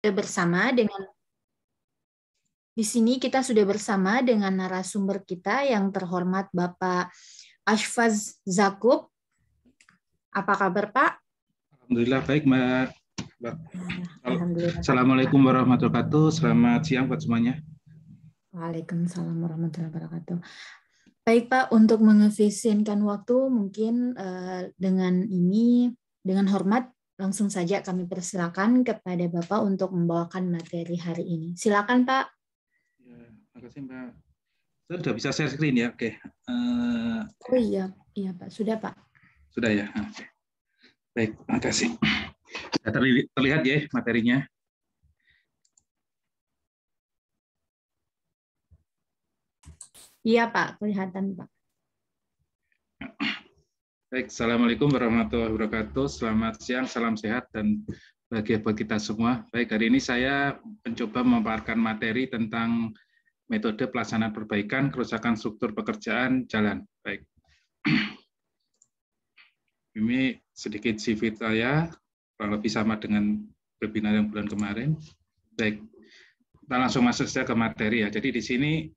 bersama dengan di sini kita sudah bersama dengan narasumber kita yang terhormat Bapak Ashfaz Zakub. Apa kabar Pak? Alhamdulillah baik Mbak. Alhamdulillah. Assalamualaikum warahmatullahi wabarakatuh. Selamat siang buat semuanya. Waalaikumsalam warahmatullahi wabarakatuh. Baik Pak, untuk mengefisienkan waktu mungkin dengan hormat langsung saja kami persilakan kepada Bapak untuk membawakan materi hari ini. Silakan Pak. Ya, terima kasih Mbak. Sudah bisa share screen ya? Oke. Oh iya Pak. Sudah Pak. Sudah ya. Oke. Baik, terima kasih. Sudah terlihat ya materinya. Iya Pak, kelihatan Pak. Baik, Assalamualaikum warahmatullahi wabarakatuh. Selamat siang, salam sehat dan bahagia buat kita semua. Baik, hari ini saya mencoba memaparkan materi tentang metode pelaksanaan perbaikan kerusakan struktur pekerjaan jalan. Baik. Ini sedikit CV saya, kurang lebih sama dengan webinar yang bulan kemarin. Baik, kita langsung masuk saja ke materi ya. Jadi di sini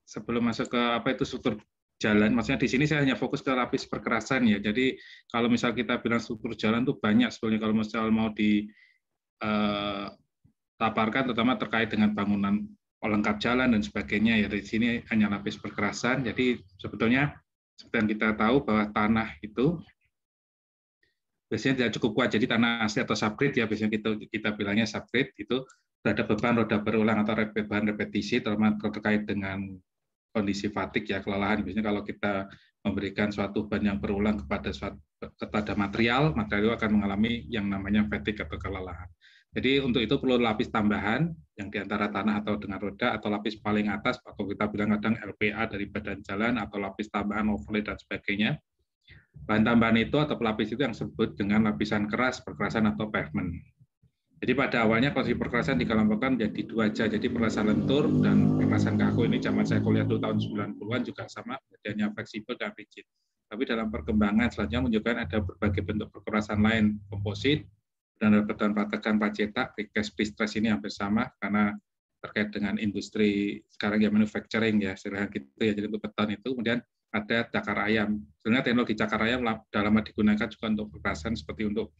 sebelum masuk ke apa itu struktur jalan, maksudnya di sini saya hanya fokus ke lapis perkerasan ya. Jadi kalau misal kita bilang struktur jalan tuh banyak sebenarnya kalau misal mau ditaparkan, terutama terkait dengan bangunan pelengkap jalan dan sebagainya ya. Di sini hanya lapis perkerasan. Jadi sebetulnya seperti yang kita tahu bahwa tanah itu biasanya tidak cukup kuat. Jadi tanah asli atau subgrade ya biasanya kita bilangnya subgrade itu terhadap beban roda berulang atau beban repetisi terkait dengan kondisi fatigue ya, kelelahan. Biasanya kalau kita memberikan suatu beban yang berulang kepada material itu akan mengalami yang namanya fatigue atau kelelahan. Jadi untuk itu perlu lapis tambahan yang di antara tanah atau dengan roda atau lapis paling atas atau kita bilang kadang LPA dari badan jalan atau lapis tambahan overlay dan sebagainya. Bahan tambahan itu atau pelapis itu yang disebut dengan lapisan keras, perkerasan atau pavement. Jadi pada awalnya kondisi perkerasan dikelompokkan menjadi dua aja, jadi perkerasan lentur dan perkerasan kaku. Ini zaman saya kuliah dulu tahun 90-an juga sama, adanya fleksibel dan rigid. Tapi dalam perkembangan selanjutnya menunjukkan ada berbagai bentuk perkerasan lain, komposit, dan patakan pacetak, precast pre-stress ini hampir sama karena terkait dengan industri sekarang ya manufacturing ya, istilahnya gitu ya. Jadi untuk beton itu kemudian ada cakar ayam. Sebenarnya teknologi cakar ayam sudah lama digunakan juga untuk perkerasan seperti untuk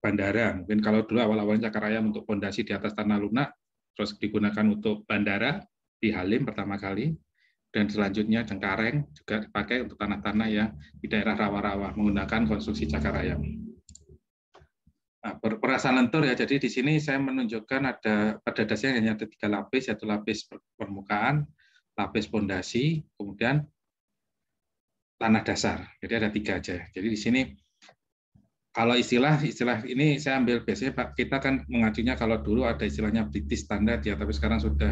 bandara. Mungkin kalau dulu awal-awalnya cakar ayam untuk fondasi di atas tanah lunak, terus digunakan untuk bandara di Halim pertama kali, dan selanjutnya Cengkareng juga dipakai untuk tanah-tanah yang di daerah rawa-rawa menggunakan konstruksi cakar ayam. Nah, perkerasan lentur ya, jadi di sini saya menunjukkan ada pada dasarnya hanya ada 3 lapis, yaitu lapis permukaan, lapis fondasi, kemudian tanah dasar. Jadi ada 3 aja. Jadi di sini kalau istilah ini saya ambil biasanya Pak, kita kan mengacunya kalau dulu ada istilahnya British Standard ya, tapi sekarang sudah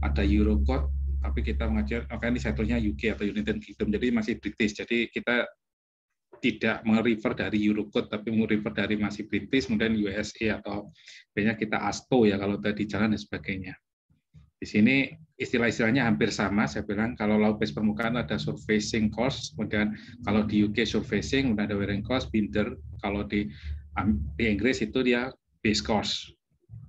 ada Eurocode, tapi kita mengacu ini satunya UK atau United Kingdom, jadi masih British. Jadi kita tidak merefer dari Eurocode, tapi merefer dari masih British, kemudian USA atau biasanya kita ASTO ya kalau tadi jalan dan sebagainya. Di sini istilah-istilahnya hampir sama, saya bilang kalau lapis permukaan ada surfacing course, kemudian kalau di UK surfacing, kemudian ada wearing course, binder, kalau di Inggris itu dia base course.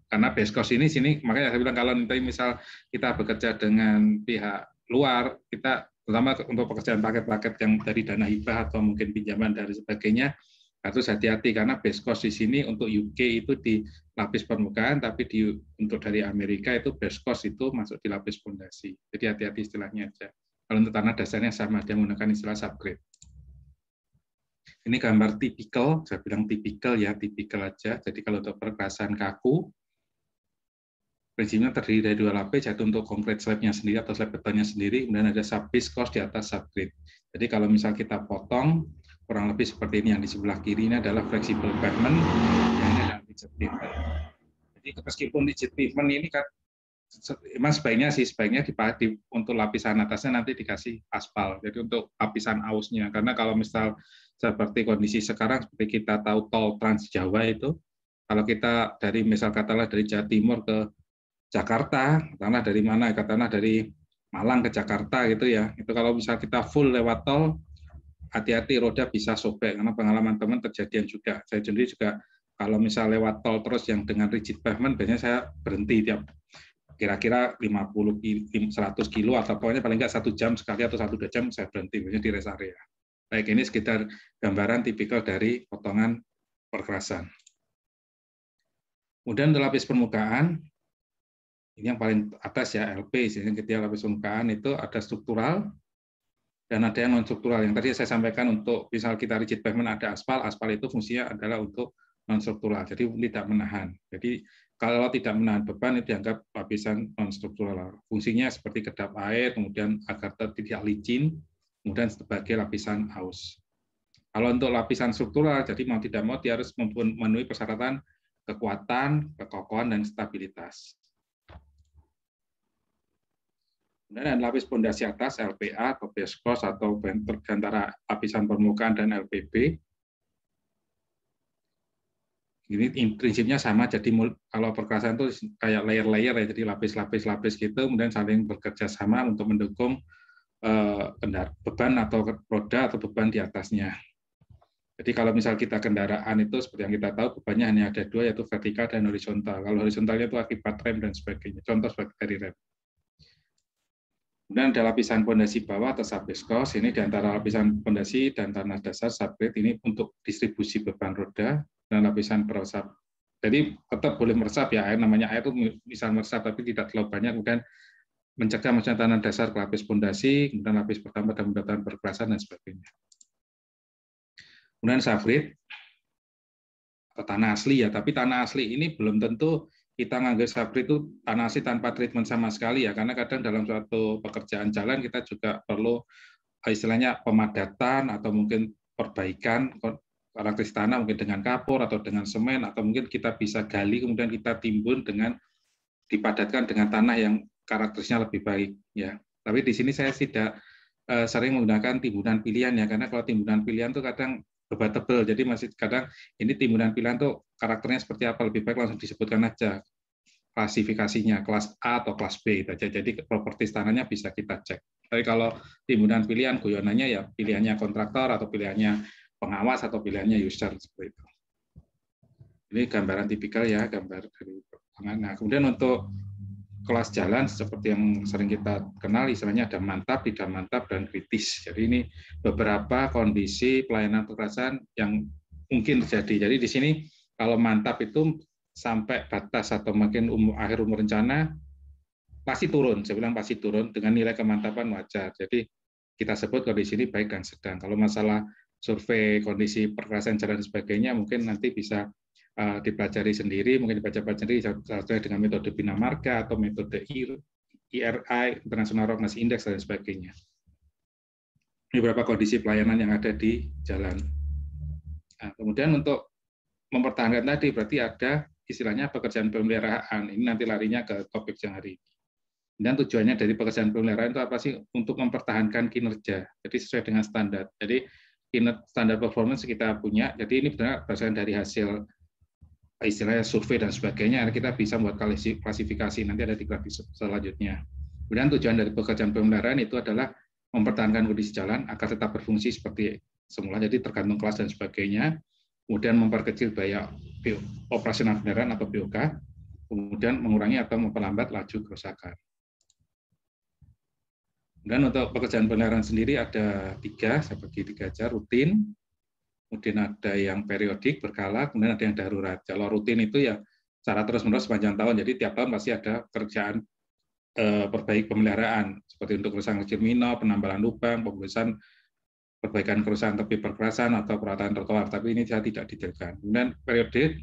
Karena base course ini sini, makanya saya bilang kalau nanti misal kita bekerja dengan pihak luar, kita terutama untuk pekerjaan paket-paket yang dari dana hibah atau mungkin pinjaman dari sebagainya, harus hati-hati karena base cost di sini untuk UK itu di lapis permukaan, tapi untuk dari Amerika itu base cost itu masuk di lapis fondasi. Jadi hati-hati istilahnya aja. Kalau untuk tanah dasarnya sama, dia menggunakan istilah subgrade. Ini gambar tipikal, saya bilang tipikal ya, tipikal aja. Jadi kalau untuk perkerasan kaku, prinsipnya terdiri dari 2 lapis, yaitu untuk konkret slabnya sendiri atau slab betonnya sendiri, kemudian ada sub-base cost di atas subgrade. Jadi kalau misal kita potong, kurang lebih seperti ini, yang di sebelah kiri ini adalah flexible pavement, yang ini adalah rigid pavement. Jadi meskipun rigid pavement ini kan memang sebaiknya untuk lapisan atasnya nanti dikasih aspal. Jadi untuk lapisan ausnya, karena kalau misal seperti kondisi sekarang seperti kita tahu tol Trans Jawa itu, kalau kita dari misal katakanlah dari Jawa Timur ke Jakarta, katakanlah dari mana? Katakanlah dari Malang ke Jakarta gitu ya. Itu kalau misal kita full lewat tol, hati-hati roda bisa sobek karena pengalaman teman terjadian juga. Saya sendiri juga Kalau misal lewat tol terus yang dengan rigid pavement, biasanya saya berhenti tiap kira-kira 100 kilo atau pokoknya paling nggak 1 jam sekali atau 1-2 jam saya berhenti biasanya di rest area. Baik, ini sekitar gambaran tipikal dari potongan perkerasan. Kemudian untuk lapis permukaan, ini yang paling atas ya, LP, sehingga ketika lapis permukaan itu ada struktural dan ada yang non struktural. Yang tadi saya sampaikan untuk misal kita rigid pavement ada aspal, aspal itu fungsinya adalah untuk non struktural, jadi tidak menahan. Jadi kalau tidak menahan beban itu dianggap lapisan non struktural. Fungsinya seperti kedap air, kemudian agar tidak licin, kemudian sebagai lapisan aus. Kalau untuk lapisan struktural, jadi mau tidak mau dia harus memenuhi persyaratan kekuatan, kekokohan, dan stabilitas. Kemudian lapis pondasi atas LPA atau base course atau antara lapisan permukaan dan LPB. Ini prinsipnya sama, jadi kalau perkerasan itu kayak layer-layer ya, jadi lapis-lapis gitu, kemudian saling bekerja sama untuk mendukung beban atau roda atau beban di atasnya. Jadi kalau misal kita kendaraan itu seperti yang kita tahu bebannya hanya ada 2 yaitu vertikal dan horizontal. Kalau horizontalnya itu akibat rem dan sebagainya. Contoh sebagai dari rem. Kemudian ada lapisan pondasi bawah atau subbase course. Ini di antara lapisan pondasi dan tanah dasar subgrade ini untuk distribusi beban roda dan lapisan peresap. Jadi tetap boleh meresap ya air, namanya air itu bisa meresap tapi tidak terlalu banyak. Kemudian mencegah masuknya tanah dasar ke lapis pondasi, kemudian lapis pertama dan pembentukan perkerasan dan sebagainya. Kemudian subgrade atau tanah asli ya, tapi tanah asli ini belum tentu kita nganggap subgrade itu tanah asli tanpa treatment sama sekali ya, karena kadang dalam suatu pekerjaan jalan kita juga perlu istilahnya pemadatan atau mungkin perbaikan karakteristik tanah mungkin dengan kapur atau dengan semen atau mungkin kita bisa gali kemudian kita timbun dengan dipadatkan dengan tanah yang karakteristiknya lebih baik ya. Tapi di sini saya tidak sering menggunakan timbunan pilihan ya, karena kalau timbunan pilihan itu kadang debatable, jadi masih kadang ini timbunan pilihan tuh karakternya seperti apa, lebih baik langsung disebutkan aja klasifikasinya kelas A atau kelas B saja, jadi properti tanahnya bisa kita cek. Tapi kalau timbunan pilihan guyonannya ya pilihannya kontraktor atau pilihannya pengawas atau pilihannya user seperti itu. Ini gambaran tipikal ya, gambar dari perkembangan. Nah, kemudian untuk kelas jalan seperti yang sering kita kenal istilahnya ada mantap, tidak mantap, dan kritis. Jadi ini beberapa kondisi pelayanan perkerasan yang mungkin terjadi. Jadi di sini kalau mantap itu sampai batas atau makin akhir umur rencana pasti turun. Saya bilang pasti turun dengan nilai kemantapan wajar. Jadi kita sebut kondisi ini baik dan sedang. Kalau masalah survei kondisi perkerasan jalan dan sebagainya mungkin nanti bisa dipelajari sendiri, mungkin dibaca sendiri satunya dengan metode Bina Marga atau metode IRI, International Roughness Index dan sebagainya. Ini beberapa kondisi pelayanan yang ada di jalan. Nah, kemudian untuk mempertahankan tadi berarti ada istilahnya pekerjaan pemeliharaan. Ini nanti larinya ke topik yang hari ini. Dan tujuannya dari pekerjaan pemeliharaan itu apa sih? Untuk mempertahankan kinerja. Jadi sesuai dengan standar. Jadi standar performance kita punya. Jadi ini benar berdasarkan dari hasil istilahnya survei dan sebagainya, kita bisa membuat klasifikasi, nanti ada di grafik selanjutnya. Kemudian tujuan dari pekerjaan pemeliharaan itu adalah mempertahankan kondisi jalan agar tetap berfungsi seperti semula, jadi tergantung kelas dan sebagainya, kemudian memperkecil biaya operasional kendaraan atau BOK, kemudian mengurangi atau memperlambat laju kerusakan. Dan untuk pekerjaan pemeliharaan sendiri ada 3, saya bagi 3 aja, rutin, kemudian ada yang periodik berkala, kemudian ada yang darurat. Kalau rutin itu ya secara terus-menerus sepanjang tahun, jadi tiap tahun pasti ada kerjaan perbaik pemeliharaan, seperti untuk kerusakan kecil minor, penambalan lubang, pembebasan perbaikan kerusakan tepi perkerasan atau perawatan trotoar, tapi ini saya tidak detailkan. Kemudian periodik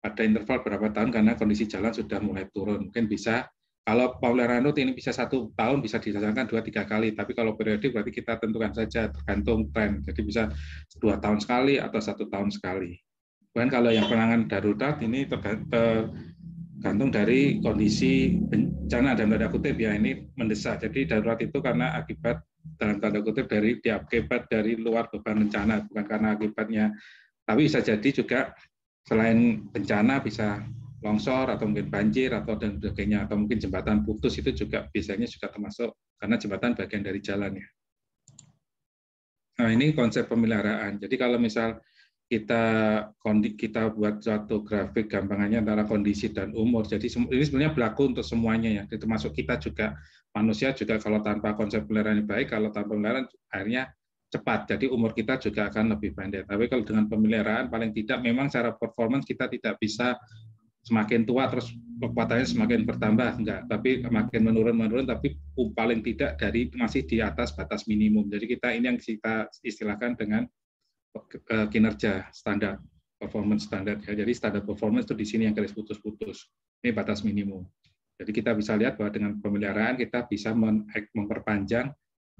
ada interval berapa tahun karena kondisi jalan sudah mulai turun, mungkin bisa. Kalau pemeliharaan rutin ini bisa 1 tahun bisa dijalankan 2-3 kali, tapi kalau periodik berarti kita tentukan saja tergantung tren. Jadi bisa 2 tahun sekali atau 1 tahun sekali. Kemudian kalau yang penanganan darurat ini tergantung dari kondisi bencana dan tanda kutip ya, ini mendesak. Jadi darurat itu karena akibat dalam tanda kutip dari akibat dari luar beban bencana, bukan karena akibatnya. Tapi bisa jadi juga selain bencana bisa longsor atau mungkin banjir atau dan sebagainya, atau mungkin jembatan putus, itu juga biasanya juga termasuk karena jembatan bagian dari jalan ya. Nah, ini konsep pemeliharaan. Jadi kalau misal kita buat suatu grafik gampangannya antara kondisi dan umur. Jadi ini sebenarnya berlaku untuk semuanya ya, termasuk kita juga, manusia juga kalau tanpa konsep pemeliharaan yang baik, kalau tanpa pemeliharaan akhirnya cepat. Jadi umur kita juga akan lebih pendek. Tapi kalau dengan pemeliharaan paling tidak memang secara performance kita tidak bisa semakin tua terus kekuatannya semakin bertambah, enggak, tapi makin menurun, tapi paling tidak masih di atas batas minimum. Jadi ini yang kita istilahkan dengan kinerja standar, performance standar. Ya. Jadi standar performance itu di sini yang garis putus-putus. Ini batas minimum. Jadi kita bisa lihat bahwa dengan pemeliharaan kita bisa memperpanjang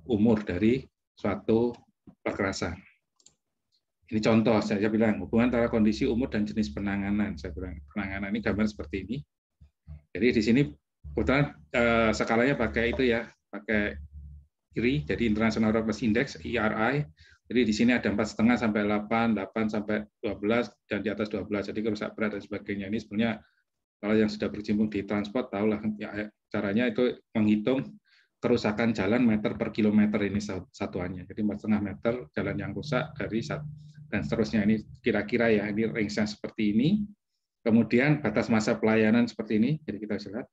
umur dari suatu perkerasan. Ini contoh, saya bilang hubungan antara kondisi umur dan jenis penanganan. Saya bilang penanganan ini gambar seperti ini. Jadi di sini kebetulan skalanya pakai itu ya, pakai IRI, jadi International Reference Index (IRI). Jadi di sini ada 4,5 sampai 8, 8 sampai 12, dan di atas 12. Jadi kerusak berat dan sebagainya. Ini sebenarnya kalau yang sudah berkecimpung di transport tahulah ya, caranya itu menghitung kerusakan jalan meter per kilometer ini satuannya. Jadi 4,5 meter jalan yang rusak dari dan seterusnya. Ini kira-kira ya, ini range-nya seperti ini. Kemudian batas masa pelayanan seperti ini. Jadi kita bisa lihat.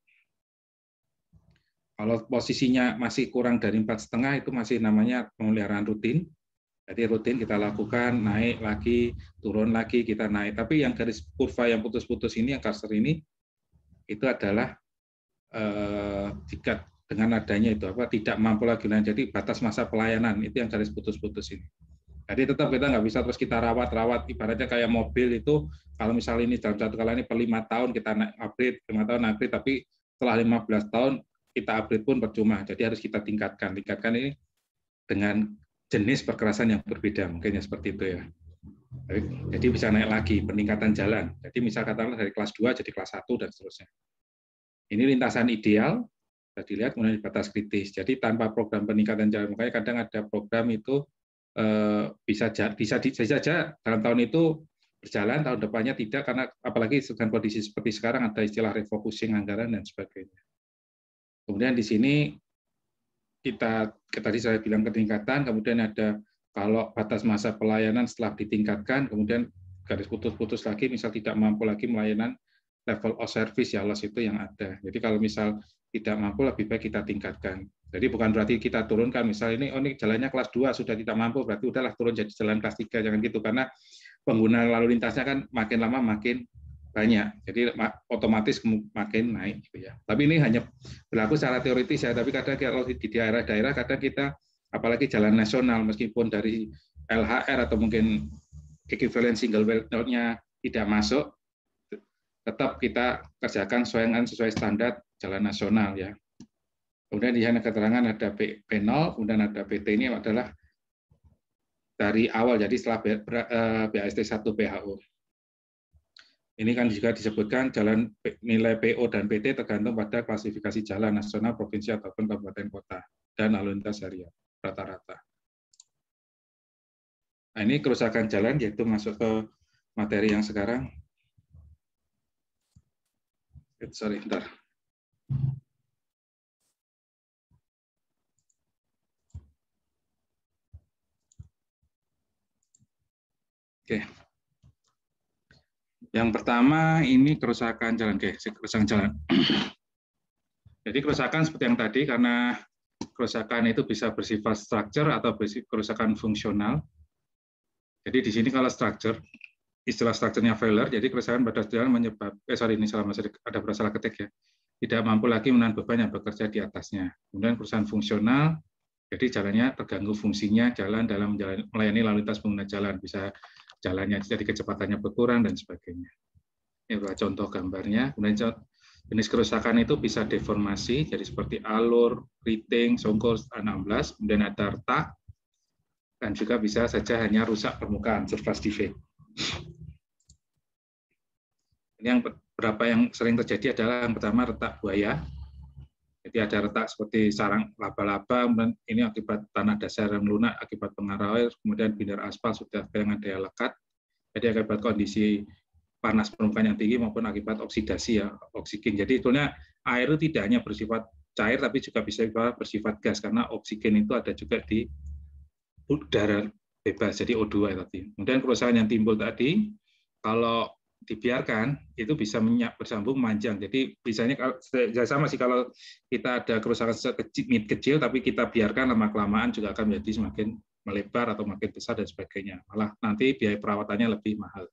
Kalau posisinya masih kurang dari 4,5 itu masih namanya pemeliharaan rutin. Jadi rutin kita lakukan, naik lagi, turun lagi, kita naik. Tapi yang garis kurva yang putus-putus ini, yang cursor ini, itu adalah jika dengan adanya itu tidak mampu lagi. Nah, jadi batas masa pelayanan itu yang garis putus-putus ini. Jadi tetap kita nggak bisa terus kita rawat, ibaratnya kayak mobil itu, kalau misalnya ini dalam satu kali ini per 5 tahun kita upgrade, 5 tahun upgrade, tapi setelah 15 tahun kita upgrade pun percuma. Jadi harus kita tingkatkan ini dengan jenis perkerasan yang berbeda, mungkin ya seperti itu ya. Jadi bisa naik lagi peningkatan jalan. Jadi misal katakanlah dari kelas 2 jadi kelas 1 dan seterusnya. Ini lintasan ideal, bisa dilihat kemudian batas kritis. Jadi tanpa program peningkatan jalan, makanya kadang ada program itu bisa saja dalam tahun itu berjalan, tahun depannya tidak, karena apalagi dengan kondisi seperti sekarang ada istilah refocusing anggaran dan sebagainya. Kemudian di sini kita tadi saya bilang ketingkatan, kemudian ada kalau batas masa pelayanan setelah ditingkatkan, kemudian garis putus-putus lagi, misal tidak mampu lagi melayanan level of service ya loss itu yang ada. Jadi kalau misal tidak mampu lebih baik kita tingkatkan. Jadi bukan berarti kita turunkan, misal ini jalannya kelas 2 sudah tidak mampu, berarti udahlah turun jadi jalan kelas 3, jangan gitu, karena pengguna lalu lintasnya kan makin lama makin banyak, jadi otomatis makin naik gitu ya. Tapi ini hanya berlaku secara teoritis ya, tapi kadang kalau di daerah-daerah kadang kita apalagi jalan nasional meskipun dari LHR atau mungkin equivalent single well node-nya tidak masuk, tetap kita kerjakan sesuai standar jalan nasional ya. Kemudian di sana keterangan ada P0, kemudian ada PT, ini adalah dari awal, jadi setelah BAST 1 PHO. Ini kan juga disebutkan jalan nilai PO dan PT tergantung pada klasifikasi jalan nasional, provinsi, ataupun kabupaten kota, dan lalu lintas harian rata-rata. Nah, ini kerusakan jalan, yaitu masuk ke materi yang sekarang. Sorry, bentar. Oke. Yang pertama ini kerusakan jalan, kerusakan jalan. Jadi kerusakan seperti yang tadi, karena kerusakan itu bisa bersifat struktur atau kerusakan fungsional. Jadi di sini kalau struktur, istilah strukturnya failure, jadi kerusakan pada jalan ini ada salah ketik ya, tidak mampu lagi menahan beban yang bekerja di atasnya. Kemudian kerusakan fungsional, jadi jalannya terganggu fungsinya jalan dalam melayani lalu lintas pengguna jalan, bisa jalannya jadi kecepatannya berkurang dan sebagainya. Ini adalah contoh gambarnya. Kemudian jenis kerusakan itu bisa deformasi, jadi seperti alur, riting, songkol 16, kemudian ada retak, dan juga bisa saja hanya rusak permukaan, surface defect. Ini yang berapa yang sering terjadi adalah yang pertama retak buaya. Jadi ada retak seperti sarang laba-laba, ini akibat tanah dasar yang lunak, akibat pengaruh air, kemudian binder aspal sudah kehilangan daya lekat, jadi akibat kondisi panas permukaan yang tinggi maupun akibat oksidasi ya, oksigen. Jadi sebetulnya air itu tidak hanya bersifat cair, tapi juga bisa bersifat gas, karena oksigen itu ada juga di udara bebas, jadi O2 tadi. Kemudian kerusakan yang timbul tadi, kalau dibiarkan itu bisa bersambung panjang. Jadi misalnya sama sih kalau kita ada kerusakan kecil tapi kita biarkan lama-kelamaan juga akan menjadi semakin melebar atau makin besar dan sebagainya. Malah nanti biaya perawatannya lebih mahal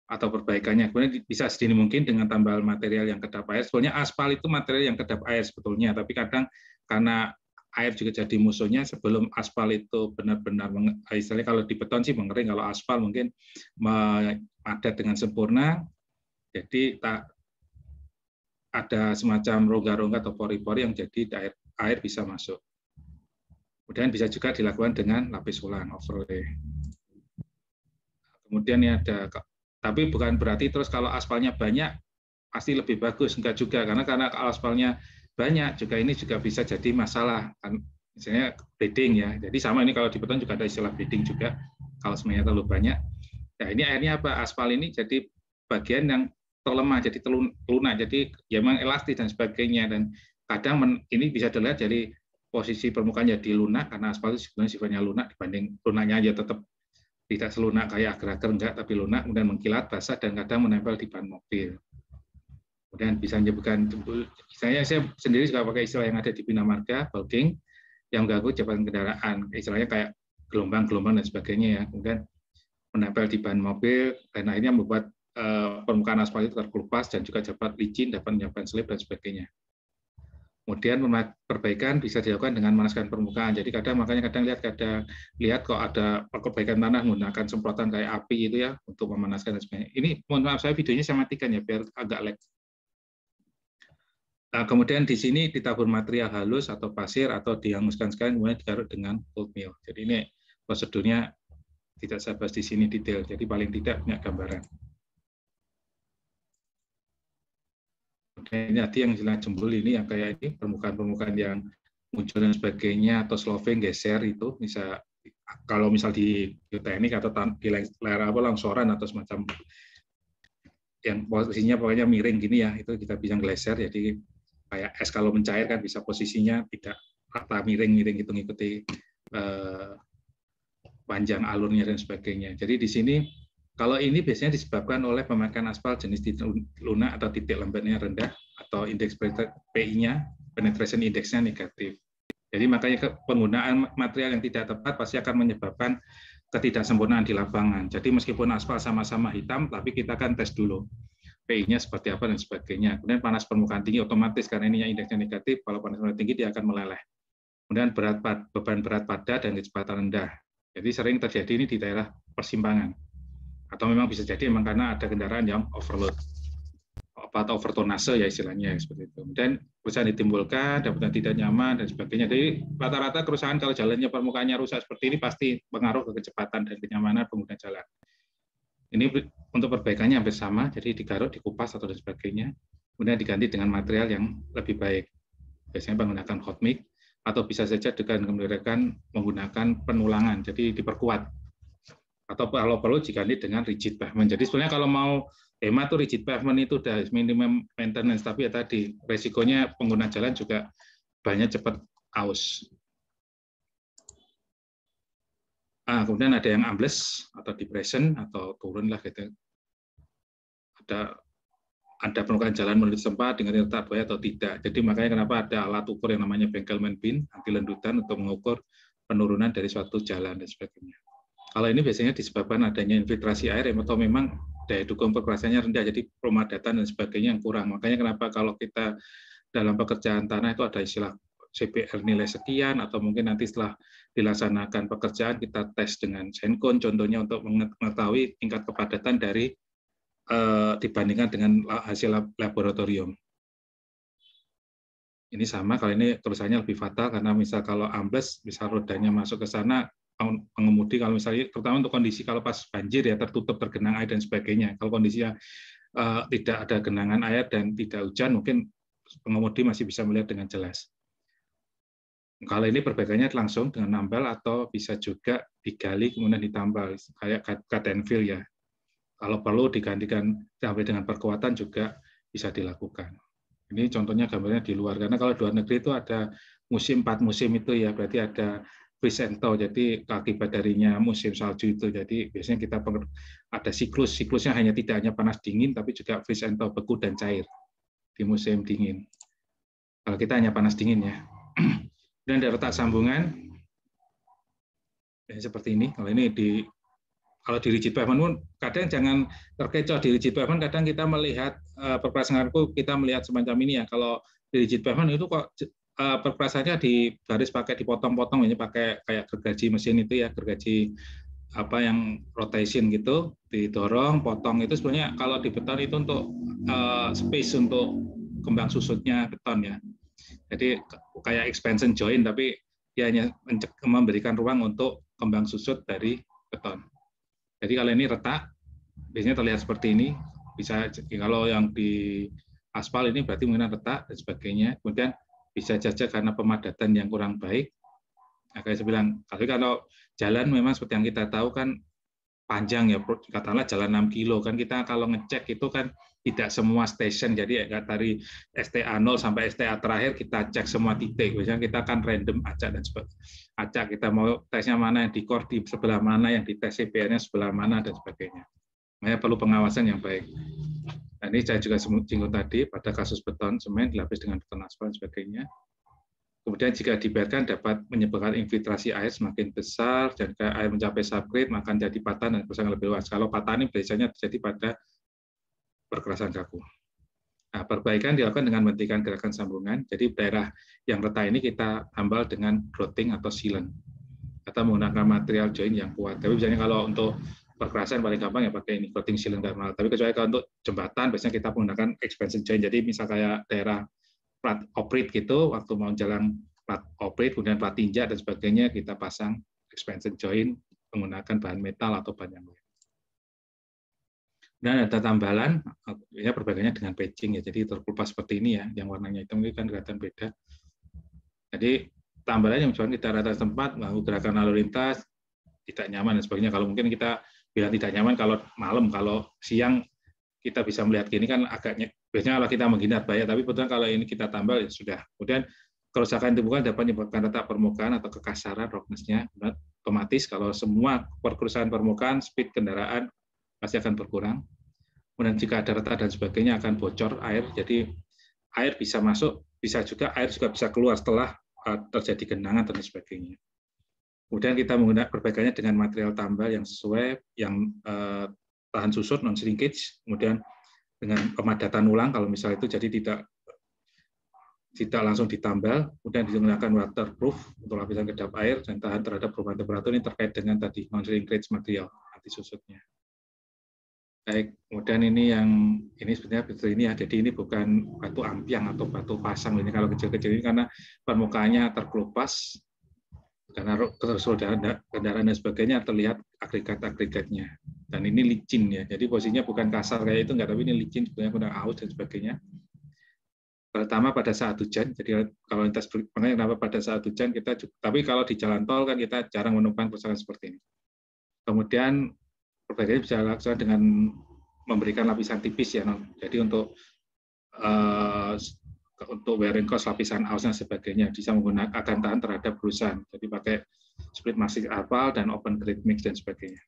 atau perbaikannya. Kemudian bisa sedini mungkin dengan tambahan material yang kedap air. Sebenarnya aspal itu material yang kedap air sebetulnya, tapi kadang karena air juga jadi musuhnya, sebelum aspal itu benar-benar, istilahnya kalau di beton sih mengering, kalau aspal mungkin padat dengan sempurna, jadi tak ada semacam rongga-rongga atau pori-pori yang jadi air bisa masuk. Kemudian bisa juga dilakukan dengan lapis ulang, overlay. Kemudian ini ada, tapi bukan berarti terus kalau aspalnya banyak pasti lebih bagus, enggak juga, karena kalau aspalnya banyak juga ini juga bisa jadi masalah, misalnya bleeding ya. Jadi sama ini kalau di beton juga ada istilah bleeding juga kalau semuanya terlalu banyak. Nah ini akhirnya apa? Aspal ini jadi bagian yang terlemah, jadi lunak, jadi ya memang elastis dan sebagainya, dan kadang ini bisa dilihat dari posisi permukaan jadi lunak karena aspal itu sebenarnya sifatnya lunak, dibanding lunaknya aja tetap tidak selunak kayak agar-agar enggak, tapi lunak, kemudian mengkilat, basah, dan kadang menempel di ban mobil. Kemudian bisa menyebabkan, saya sendiri juga pakai istilah yang ada di Bina Marga, bulking, yang mengganggu kecepatan kendaraan, istilahnya kayak gelombang-gelombang dan sebagainya ya. Kemudian menempel di ban mobil, dan akhirnya membuat permukaan aspal itu terkelupas dan juga dapat licin, dapat menyebabkan slip dan sebagainya. Kemudian perbaikan bisa dilakukan dengan memanaskan permukaan. Jadi makanya kadang lihat kok ada perbaikan tanah menggunakan semprotan kayak api itu ya untuk memanaskan dan sebagainya. Ini mohon maaf saya videonya saya matikan ya biar agak lag. Nah, kemudian di sini ditabur material halus atau pasir atau dihanguskan sekalian kemudian digaruk dengan cold mill. Jadi ini prosedurnya tidak saya bahas di sini detail. Jadi paling tidak punya gambaran. Ini nanti yang istilah jembul ini yang kayak ini permukaan-permukaan yang muncul dan sebagainya atau sloughing geser itu bisa kalau misal di geoteknik atau di layar longsoran atau semacam yang posisinya pokoknya miring gini ya, itu kita bisa geser, jadi kayak es kalau mencair kan bisa posisinya tidak rata miring-miring itu mengikuti panjang alurnya dan sebagainya. Jadi di sini kalau ini biasanya disebabkan oleh pemakaian aspal jenis titik lunak atau titik lembatnya rendah atau indeks PI-nya, penetration index-nya negatif. Jadi makanya penggunaan material yang tidak tepat pasti akan menyebabkan ketidaksempurnaan di lapangan. Jadi meskipun aspal sama-sama hitam, tapi kita kan tes dulu PI-nya seperti apa dan sebagainya. Kemudian panas permukaan tinggi otomatis karena ini indeksnya negatif, kalau panas permukaan tinggi dia akan meleleh. Kemudian beban berat padat dan kecepatan rendah. Jadi sering terjadi ini di daerah persimpangan. Atau memang bisa jadi memang karena ada kendaraan yang overload atau overtonase ya istilahnya seperti itu. Kemudian kerusakan ditimbulkan, dapatan tidak nyaman dan sebagainya. Jadi rata-rata kerusakan kalau jalannya permukaannya rusak seperti ini pasti pengaruh ke kecepatan dan kenyamanan pengguna jalan. Ini untuk perbaikannya hampir sama, jadi digaruk, dikupas atau dan sebagainya. Kemudian diganti dengan material yang lebih baik. Biasanya menggunakan hot mix atau bisa saja dengan menggunakan penulangan, jadi diperkuat. Atau kalau perlu diganti dengan rigid pavement. Jadi sebenarnya kalau mau hemat tuh rigid pavement itu udah minimum maintenance, tapi ya tadi resikonya pengguna jalan juga banyak cepat aus. Nah, kemudian ada yang ambles atau depression atau turun lah gitu. Ada permukaan jalan menuju tempat dengan retak buaya atau tidak. Jadi makanya kenapa ada alat ukur yang namanya Benkelman bin anti lendutan untuk mengukur penurunan dari suatu jalan dan sebagainya. Kalau ini biasanya disebabkan adanya infiltrasi air atau memang daya dukung perkerasannya rendah, jadi pemadatan dan sebagainya yang kurang. Makanya kenapa kalau kita dalam pekerjaan tanah itu ada istilah CBR nilai sekian, atau mungkin nanti setelah dilaksanakan pekerjaan kita tes dengan Sencon contohnya untuk mengetahui tingkat kepadatan dari dibandingkan dengan hasil laboratorium. Ini sama, kalau ini kerusakannya lebih fatal karena misal kalau ambles, misal rodanya masuk ke sana, pengemudi kalau misalnya terutama untuk kondisi kalau pas banjir ya tertutup tergenang air dan sebagainya. Kalau kondisinya tidak ada genangan air dan tidak hujan, mungkin pengemudi masih bisa melihat dengan jelas. Kalau ini perbaikannya langsung dengan nambal atau bisa juga digali kemudian ditambal kayak cut and fill ya. Kalau perlu digantikan sampai dengan perkuatan juga bisa dilakukan. Ini contohnya gambarnya di luar, karena kalau di luar negeri itu ada 4 musim itu ya, berarti ada freeze and thaw, jadi akibat darinya musim salju itu. Jadi biasanya kita ada siklusnya tidak hanya panas dingin, tapi juga freeze and thaw, beku dan cair di musim dingin. Kalau kita hanya panas dingin ya. Dan ada retak sambungan ya, seperti ini. Kalau ini kalau di rigid pavement pun kadang jangan terkecoh. Di rigid pavement kadang kita melihat perperasanganku, kita melihat semacam ini ya. Kalau di rigid pavement itu kok perperasannya di garis pakai dipotong-potong, ini pakai kayak gergaji mesin itu ya, gergaji apa yang rotation gitu, didorong, potong. Itu sebenarnya kalau di beton itu untuk space untuk kembang susutnya beton ya. Jadi kayak expansion joint, tapi dia hanya memberikan ruang untuk kembang susut dari beton. Jadi kalau ini retak, biasanya terlihat seperti ini. Bisa kalau yang di aspal ini berarti mungkin retak dan sebagainya. Kemudian bisa saja karena pemadatan yang kurang baik. Nah, kayak saya bilang, tapi kalau jalan memang seperti yang kita tahu kan panjang ya, katakanlah jalan 6 kilo kan, kita kalau ngecek itu kan tidak semua station, jadi dari STA 0 sampai STA terakhir kita cek semua titik. Biasanya kita kan random acak dan sebagainya. Acak kita mau tesnya mana, yang di core di sebelah mana, yang di tes CPR-nya sebelah mana dan sebagainya. Makanya perlu pengawasan yang baik. Nah, ini saya juga singgung tadi pada kasus beton semen dilapis dengan beton aspal dan sebagainya. Kemudian jika dibiarkan dapat menyebabkan infiltrasi air semakin besar dan air mencapai subgrade maka jadi patah dan kerusakan lebih luas. Kalau patah ini biasanya terjadi pada perkerasan kaku. Nah, perbaikan dilakukan dengan menghentikan gerakan sambungan. Jadi daerah yang retak ini kita tambal dengan grouting atau sealant atau menggunakan material joint yang kuat. Tapi biasanya kalau untuk perkerasan paling gampang ya pakai ini grouting sealant thermal. Tapi kecuali kalau untuk jembatan biasanya kita menggunakan expansion joint. Jadi misal kayak daerah plat operate gitu, waktu mau jalan plat operate, kemudian plat tinja dan sebagainya, kita pasang expansion joint menggunakan bahan metal atau bahan yang lain. Dan ada tambalan, ya perbaikannya dengan patching ya, jadi terkelupas seperti ini ya, yang warnanya hitam ini kan kelihatan beda. Jadi tambalan yang misalnya kita rata tempat, mengganggu gerakan lalu lintas, tidak nyaman dan sebagainya. Kalau mungkin kita bilang tidak nyaman kalau malam, kalau siang kita bisa melihat gini kan agaknya, biasanya kalau kita menghindar bahaya, tapi betul kalau ini kita tambal ya sudah. Kemudian kerusakan permukaan dapat menyebabkan retak permukaan atau kekasaran roughness-nya. Otomatis kalau semua kerusakan permukaan, speed kendaraan pasti akan berkurang. Kemudian jika ada retak dan sebagainya akan bocor air, jadi air bisa masuk, bisa juga air juga bisa keluar setelah terjadi genangan dan sebagainya. Kemudian kita menggunakan perbaikannya dengan material tambal yang sesuai, yang tahan susut, non shrinkage, kemudian dengan pemadatan ulang kalau misalnya itu jadi tidak langsung ditambal, kemudian digunakan waterproof untuk lapisan kedap air dan tahan terhadap perubahan temperatur. Ini terkait dengan tadi non shrinkage material anti susutnya. Baik, kemudian ini sebenarnya betul ini ya, jadi ini bukan batu ampiang atau batu pasang ini kalau kecil-kecil ini karena permukaannya terkelupas karena kendaraan dan sebagainya terlihat agregat-agregatnya. Dan ini licin ya, jadi posisinya bukan kasar kayak itu enggak, tapi ini licin sebenarnya kurang aus dan sebagainya. Pertama pada saat hujan, jadi kalau lintas makanya kenapa pada saat hujan kita, tapi kalau di jalan tol kan kita jarang menemukan kerusakan seperti ini. Kemudian perbaikannya bisa dilakukan dengan memberikan lapisan tipis ya, jadi untuk wearing cost lapisan aus dan sebagainya bisa menggunakan akan tahan terhadap brusan. Jadi pakai split mastic aspal dan open grade mix dan sebagainya.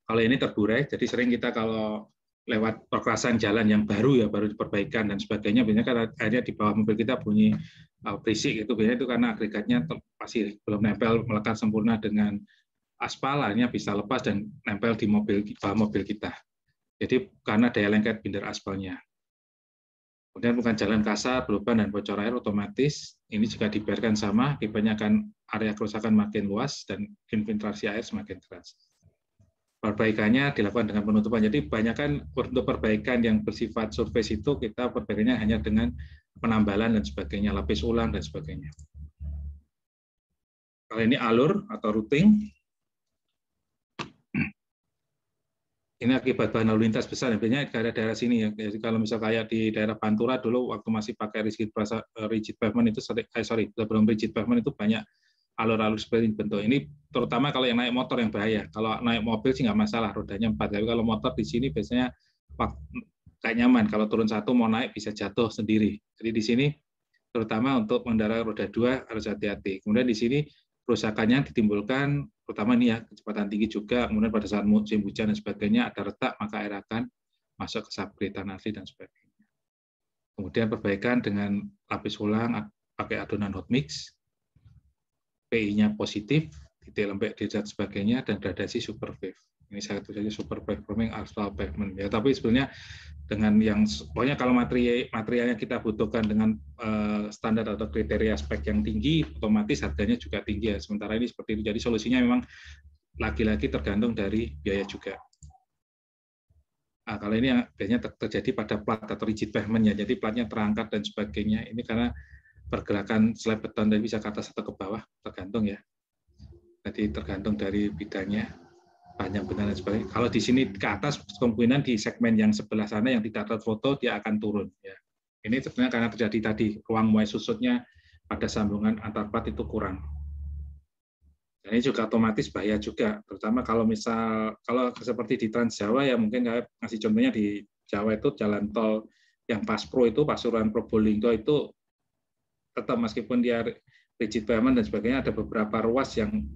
Kalau ini terburai, jadi sering kita kalau lewat perkerasan jalan yang baru ya, baru diperbaikan dan sebagainya, biasanya kan akhirnya di bawah mobil kita bunyi berisik itu, biasanya itu karena agregatnya masih belum nempel melekat sempurna dengan aspal, akhirnya bisa lepas dan nempel di bawah mobil kita. Jadi karena daya lengket binder aspalnya. Kemudian bukan jalan kasar, beluban dan bocor air otomatis ini juga dibiarkan sama, akibatnya akan area kerusakan makin luas dan infiltrasi air semakin keras. Perbaikannya dilakukan dengan penutupan. Jadi kebanyakan untuk perbaikan yang bersifat surface itu kita perbaikannya hanya dengan penambalan dan sebagainya, lapis ulang dan sebagainya. Kalau ini alur atau routing, ini akibat bahan lalu lintas besar, biasanya daerah-daerah sini ya. Jadi kalau misal kayak di daerah Pantura dulu waktu masih pakai rigid pavement itu sebelum rigid pavement itu banyak alur-alur seperti bentuk ini, terutama kalau yang naik motor yang bahaya. Kalau naik mobil sih nggak masalah, rodanya 4. Tapi kalau motor di sini biasanya kayak nyaman. Kalau turun satu mau naik bisa jatuh sendiri. Jadi di sini terutama untuk pengendara roda 2 harus hati-hati. Kemudian di sini kerusakannya ditimbulkan, terutama ini ya, kecepatan tinggi juga, kemudian pada saat musim hujan dan sebagainya, ada retak, maka air akan masuk ke subgrade, tanah asli, dan sebagainya. Kemudian perbaikan dengan lapis ulang, pakai adonan hot mix, PI-nya positif, titik lembek, dan sebagainya, dan gradasi super pave. Ini saya tulis super pavement, asphalt pavement. Ya, tapi sebenarnya dengan yang pokoknya kalau materialnya kita butuhkan dengan standar atau kriteria spek yang tinggi, otomatis harganya juga tinggi ya. Sementara ini seperti itu. Jadi solusinya memang lagi-lagi tergantung dari biaya juga. Nah, kalau ini yang biasanya terjadi pada plat atau rigid pavement ya. Jadi platnya terangkat dan sebagainya. Ini karena pergerakan slab beton dari bisa ke atas atau ke bawah, tergantung ya. Jadi tergantung dari bidangnya, panjang benar dan sebagainya. Kalau di sini ke atas, kemungkinan di segmen yang sebelah sana yang tidak terfoto dia akan turun. Ya. Ini sebenarnya karena terjadi tadi ruang muai susutnya pada sambungan antar plat itu kurang. Dan ini juga otomatis bahaya juga, terutama kalau kalau seperti di Trans Jawa ya mungkin saya ngasih contohnya di Jawa itu jalan tol yang Paspro itu Pasuruan Probolinggo itu tetap meskipun dia rigid pavement dan sebagainya ada beberapa ruas yang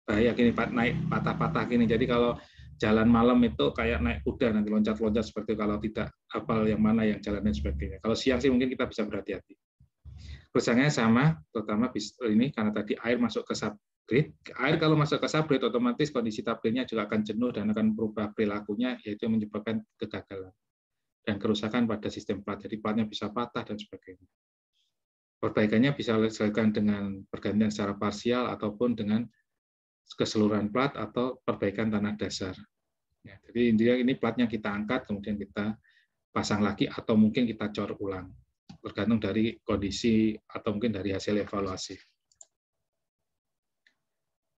bahaya gini naik patah-patah gini. Jadi kalau jalan malam itu kayak naik kuda nanti loncat-loncat seperti kalau tidak hafal yang mana yang jalannya sebagainya. Kalau siang sih mungkin kita bisa berhati-hati. Kerusakannya sama, terutama ini karena tadi air masuk ke subgrade. Air kalau masuk ke subgrade otomatis kondisi tabletnya juga akan jenuh dan akan berubah perilakunya, yaitu menyebabkan kegagalan dan kerusakan pada sistem plat. Jadi platnya bisa patah dan sebagainya. Perbaikannya bisa dilakukan dengan pergantian secara parsial ataupun dengan keseluruhan plat atau perbaikan tanah dasar. Ya, jadi intinya ini platnya kita angkat, kemudian kita pasang lagi atau mungkin kita cor ulang, tergantung dari kondisi atau mungkin dari hasil evaluasi.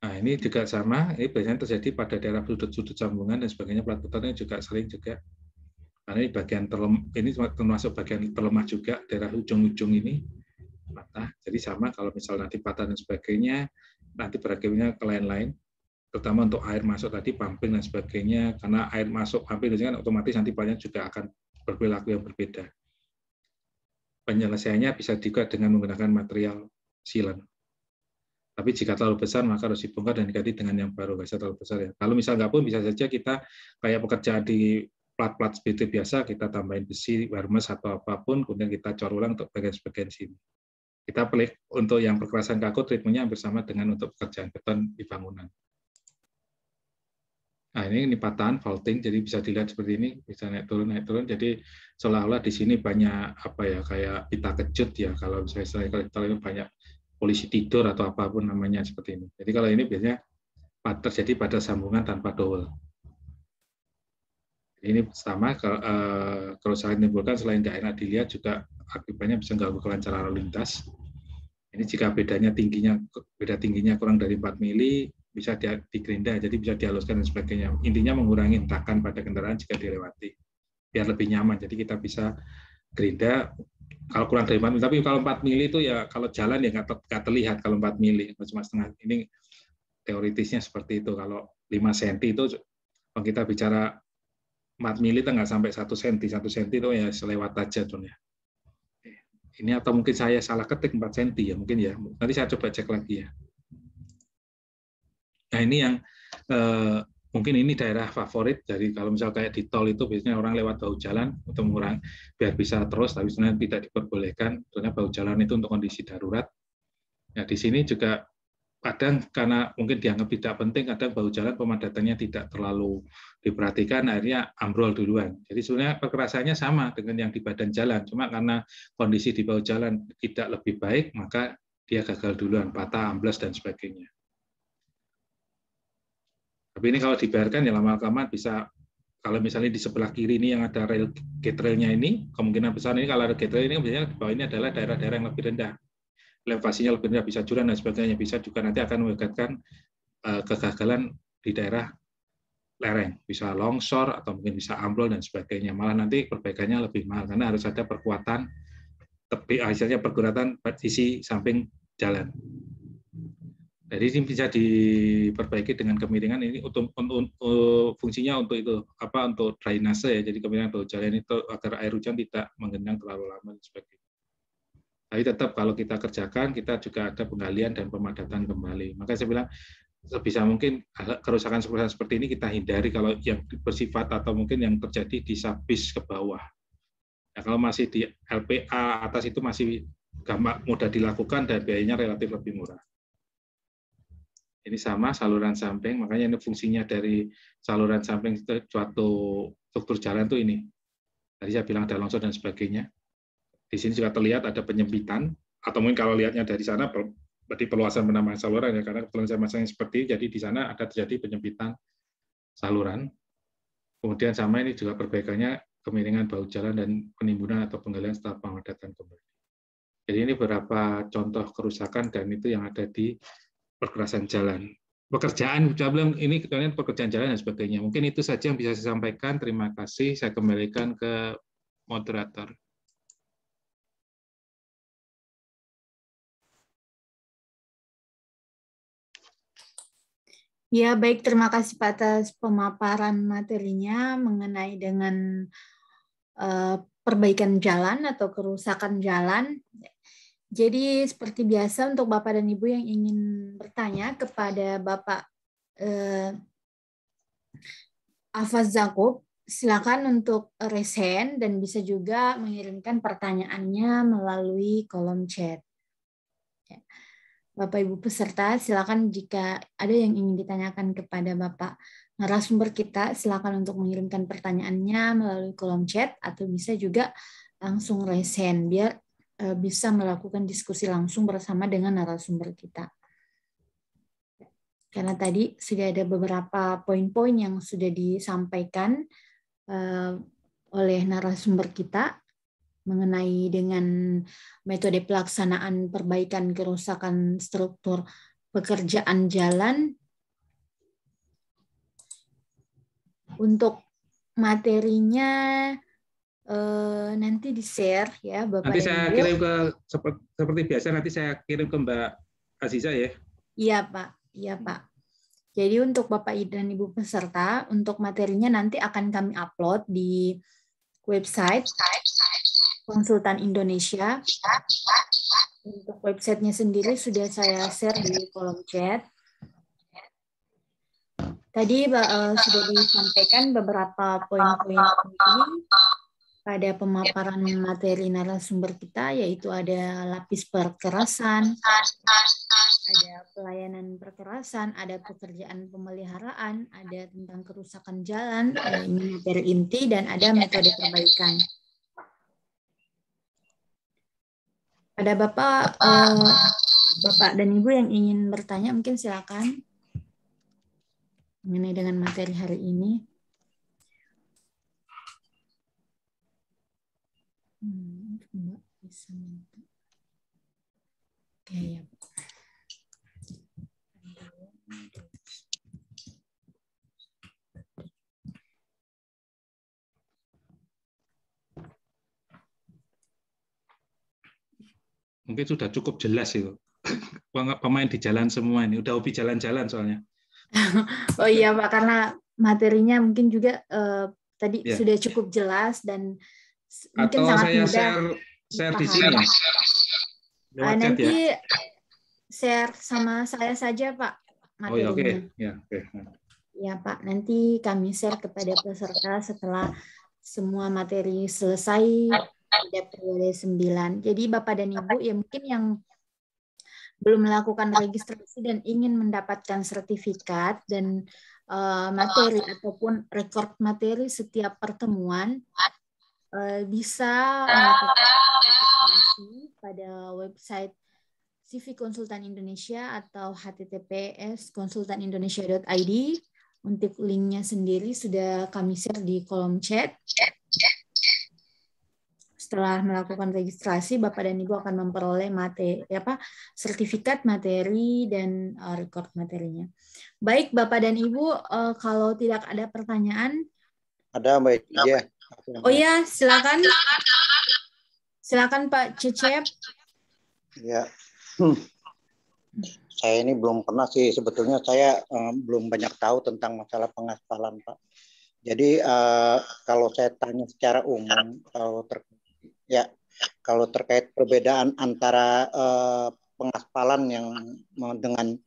Nah ini juga sama, ini biasanya terjadi pada daerah sudut-sudut sambungan dan sebagainya, plat betonnya juga sering juga. Karena ini bagian ini termasuk bagian terlemah juga, daerah ujung-ujung ini patah. Jadi sama kalau misalnya nanti patah dan sebagainya, nanti berakhirnya ke lain-lain, terutama untuk air masuk tadi, pumping dan sebagainya, karena air masuk pumping kan otomatis nanti banyak juga akan berperilaku yang berbeda. Penyelesaiannya bisa juga dengan menggunakan material sealant. Tapi jika terlalu besar, maka harus dibongkar dan diganti dengan yang baru, nggak terlalu besar ya. Kalau misal nggak pun, bisa saja kita kayak pekerjaan di plat-plat seperti biasa, kita tambahin besi, warmes atau apapun, kemudian kita cor ulang untuk bagian-bagian sini. Kita pelik untuk yang perkerasan kaku, treatmentnya hampir sama dengan untuk pekerjaan beton di bangunan. Nah ini patahan faulting, jadi bisa dilihat seperti ini, bisa naik turun. Jadi seolah-olah di sini banyak apa ya kayak pita kejut ya, kalau misalnya kalau ini banyak polisi tidur atau apapun namanya seperti ini. Jadi kalau ini biasanya terjadi pada sambungan tanpa dowel. Ini sama kerusakan ditimbulkan selain nggak enak dilihat juga akibatnya bisa mengganggu kelancaran lalu lintas. Ini jika beda tingginya kurang dari 4 mili bisa digerinda, jadi bisa dihaluskan dan sebagainya. Intinya mengurangi hentakan pada kendaraan jika dilewati, biar lebih nyaman. Jadi kita bisa gerinda kalau kurang dari 4 mili. Tapi kalau 4 mili itu ya kalau jalan ya nggak terlihat kalau 4 mili, cuma setengah. Ini teoritisnya seperti itu. Kalau 5 cm itu kalau kita bicara 4 mili itu nggak sampai 1 cm. 1 cm itu ya selewat aja tuh ya. Ini atau mungkin saya salah ketik 4 cm ya mungkin ya. Nanti saya coba cek lagi ya. Nah ini yang mungkin ini daerah favorit. Jadi kalau misal kayak di tol itu biasanya orang lewat bahu jalan untuk mengurangi biar bisa terus, tapi sebenarnya tidak diperbolehkan. Soalnya bahu jalan itu untuk kondisi darurat. Nah di sini juga kadang karena mungkin dianggap tidak penting, kadang bahu jalan pemadatannya tidak terlalu diperhatikan, akhirnya ambrol duluan. Jadi sebenarnya perkerasannya sama dengan yang di badan jalan, cuma karena kondisi di bahu jalan tidak lebih baik, maka dia gagal duluan, patah, ambles, dan sebagainya. Tapi ini kalau dibiarkan ya lama-lama bisa, kalau misalnya di sebelah kiri ini yang ada gate rail-nya ini, kemungkinan besar ini kalau ada gate rail ini, biasanya di bawah ini adalah daerah-daerah yang lebih rendah. Elevasinya lebih rendah, bisa jurang dan sebagainya, bisa juga nanti akan mengakibatkan kegagalan di daerah lereng, bisa longsor atau mungkin bisa ambrol dan sebagainya. Malah nanti perbaikannya lebih mahal karena harus ada perkuatan tepi, hasilnya pergerakan sisi samping jalan. Jadi ini bisa diperbaiki dengan kemiringan ini untuk fungsinya untuk itu apa untuk drainase ya. Jadi kemiringan bawah jalan itu agar air hujan tidak menggenang terlalu lama dan sebagainya. Tapi tetap kalau kita kerjakan, kita juga ada penggalian dan pemadatan kembali. Maka saya bilang, sebisa mungkin kerusakan seperti ini kita hindari kalau yang bersifat atau mungkin yang terjadi di subis ke bawah. Nah, kalau masih di LPA atas itu masih gampang, mudah dilakukan dan biayanya relatif lebih murah. Ini sama saluran samping, makanya ini fungsinya dari saluran samping suatu struktur jalan itu ini. Tadi saya bilang ada longsor dan sebagainya. Di sini juga terlihat ada penyempitan, atau mungkin kalau lihatnya dari sana berarti perluasan penambahan saluran ya, karena kebetulan saya masang seperti ini, jadi di sana ada terjadi penyempitan saluran. Kemudian sama ini juga perbaikannya kemiringan bahu jalan dan penimbunan atau penggalian setelah pemadatan kembali. Jadi ini beberapa contoh kerusakan dan itu yang ada di perkerasan jalan. Pekerjaan, saya bilang ini kemudian pekerjaan jalan dan sebagainya. Mungkin itu saja yang bisa saya sampaikan. Terima kasih. Saya kembalikan ke moderator. Ya, baik. Terima kasih Pak atas pemaparan materinya mengenai dengan perbaikan jalan atau kerusakan jalan. Jadi seperti biasa untuk Bapak dan Ibu yang ingin bertanya kepada Bapak Hafaz Zakub, silakan untuk raise hand dan bisa juga mengirimkan pertanyaannya melalui kolom chat. Bapak Ibu peserta, silakan jika ada yang ingin ditanyakan kepada Bapak narasumber kita, silakan untuk mengirimkan pertanyaannya melalui kolom chat atau bisa juga langsung raise hand biar bisa melakukan diskusi langsung bersama dengan narasumber kita. Karena tadi sudah ada beberapa poin-poin yang sudah disampaikan oleh narasumber kita mengenai dengan metode pelaksanaan perbaikan kerusakan struktur pekerjaan jalan. Untuk materinya nanti di-share ya Bapak Nanti dan saya Ibu. kirim ke seperti biasa, nanti saya kirim ke Mbak Aziza ya. Iya Pak, iya Pak. Jadi untuk Bapak dan Ibu peserta, untuk materinya nanti akan kami upload di website Konsultan Indonesia. Untuk websitenya sendiri sudah saya share di kolom chat. Tadi sudah disampaikan beberapa poin-poin penting pada pemaparan materi narasumber kita, yaitu ada lapis perkerasan, ada pelayanan perkerasan, ada pekerjaan pemeliharaan, ada tentang kerusakan jalan, ini materi inti, dan ada metode perbaikan. Ada Bapak dan Ibu yang ingin bertanya, mungkin silakan mengenai dengan materi hari ini. Mbak bisa minta. Oke ya. Mungkin sudah cukup jelas itu. Pemain di jalan semua ini, udah hobi jalan-jalan soalnya. Oh iya Pak, karena materinya mungkin juga tadi Ya. sudah cukup jelas dan mungkin atau sangat saya mudah share di sini. Nanti ya? share sama saya saja Pak materinya. Oh ya, oke. Ya, oke. Ya Pak, nanti kami share kepada peserta setelah semua materi selesai pada periode 9. Jadi Bapak dan Ibu ya mungkin yang belum melakukan registrasi dan ingin mendapatkan sertifikat dan materi ataupun rekor materi setiap pertemuan, bisa melakukan registrasi pada website CV Konsultan Indonesia atau https://konsultanindonesia.id. Untuk linknya sendiri sudah kami share di kolom chat. Setelah melakukan registrasi, Bapak dan Ibu akan memperoleh sertifikat materi dan record materinya. Baik, Bapak dan Ibu, kalau tidak ada pertanyaan. Ada Mbak Ija. Oh iya, silakan. Silakan Pak Cecep. Ya. Saya ini belum pernah sih, sebetulnya saya belum banyak tahu tentang masalah pengaspalan, Pak. Jadi kalau saya tanya secara umum, kalau terkait perbedaan antara pengaspalan yang dengan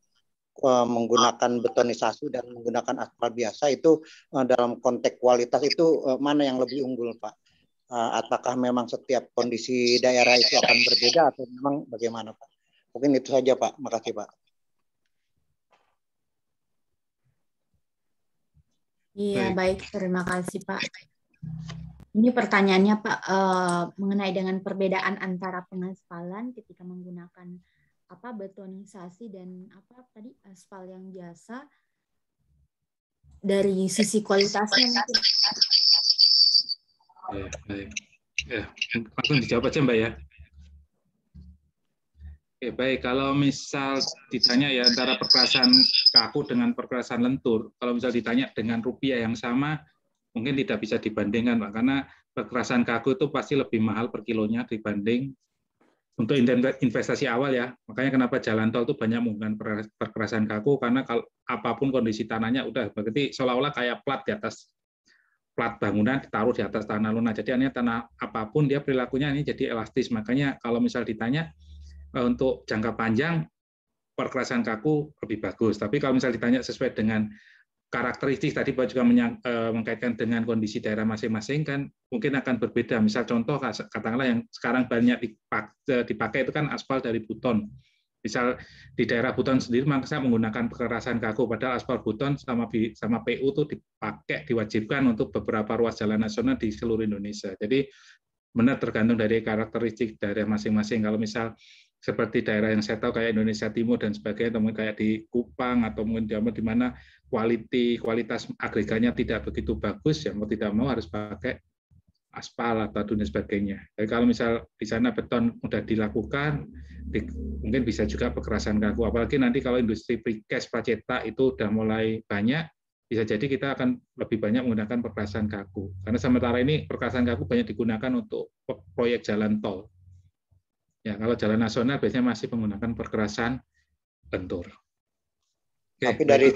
menggunakan betonisasi dan menggunakan aspal biasa itu dalam konteks kualitas itu mana yang lebih unggul, Pak? Apakah memang setiap kondisi daerah itu akan berbeda atau memang bagaimana, Pak? Mungkin itu saja, Pak. Makasih, Pak. Iya, baik. Terima kasih, Pak. Ini pertanyaannya, Pak, mengenai dengan perbedaan antara pengaspalan ketika menggunakan betonisasi dan tadi aspal yang biasa dari sisi kualitasnya mungkin. Ya, langsung dijawab aja, Mbak ya. Oke, baik. Kalau misal ditanya ya antara perkerasan kaku dengan perkerasan lentur, kalau misal ditanya dengan rupiah yang sama, mungkin tidak bisa dibandingkan, Pak, karena perkerasan kaku itu pasti lebih mahal per kilonya dibanding untuk investasi awal ya. Makanya kenapa jalan tol itu banyak menggunakan perkerasan kaku, karena kalau apapun kondisi tanahnya udah berarti seolah-olah kayak plat di atas plat bangunan ditaruh di atas tanah lunak. Jadi artinya tanah apapun dia perilakunya ini jadi elastis. Makanya kalau misal ditanya untuk jangka panjang perkerasan kaku lebih bagus. Tapi kalau misal ditanya sesuai dengan karakteristik tadi Pak juga mengkaitkan dengan kondisi daerah masing-masing kan mungkin akan berbeda. Misal contoh katakanlah yang sekarang banyak dipakai itu kan aspal dari Buton. Misal di daerah Buton sendiri maka saya menggunakan perkerasan kaku, padahal aspal Buton sama PU itu dipakai diwajibkan untuk beberapa ruas jalan nasional di seluruh Indonesia. Jadi benar tergantung dari karakteristik daerah masing-masing. Kalau misal seperti daerah yang saya tahu kayak Indonesia Timur dan sebagainya, atau kayak di Kupang atau mungkin di mana kualitas agregatnya tidak begitu bagus, ya mau tidak mau harus pakai aspal atau dan sebagainya. Jadi kalau misal di sana beton sudah dilakukan, mungkin bisa juga perkerasan kaku. Apalagi nanti kalau industri precast pracetak itu sudah mulai banyak, bisa jadi kita akan lebih banyak menggunakan perkerasan kaku. Karena sementara ini perkerasan kaku banyak digunakan untuk proyek jalan tol. Ya, kalau jalan nasional biasanya masih menggunakan perkerasan lentur. Tapi dari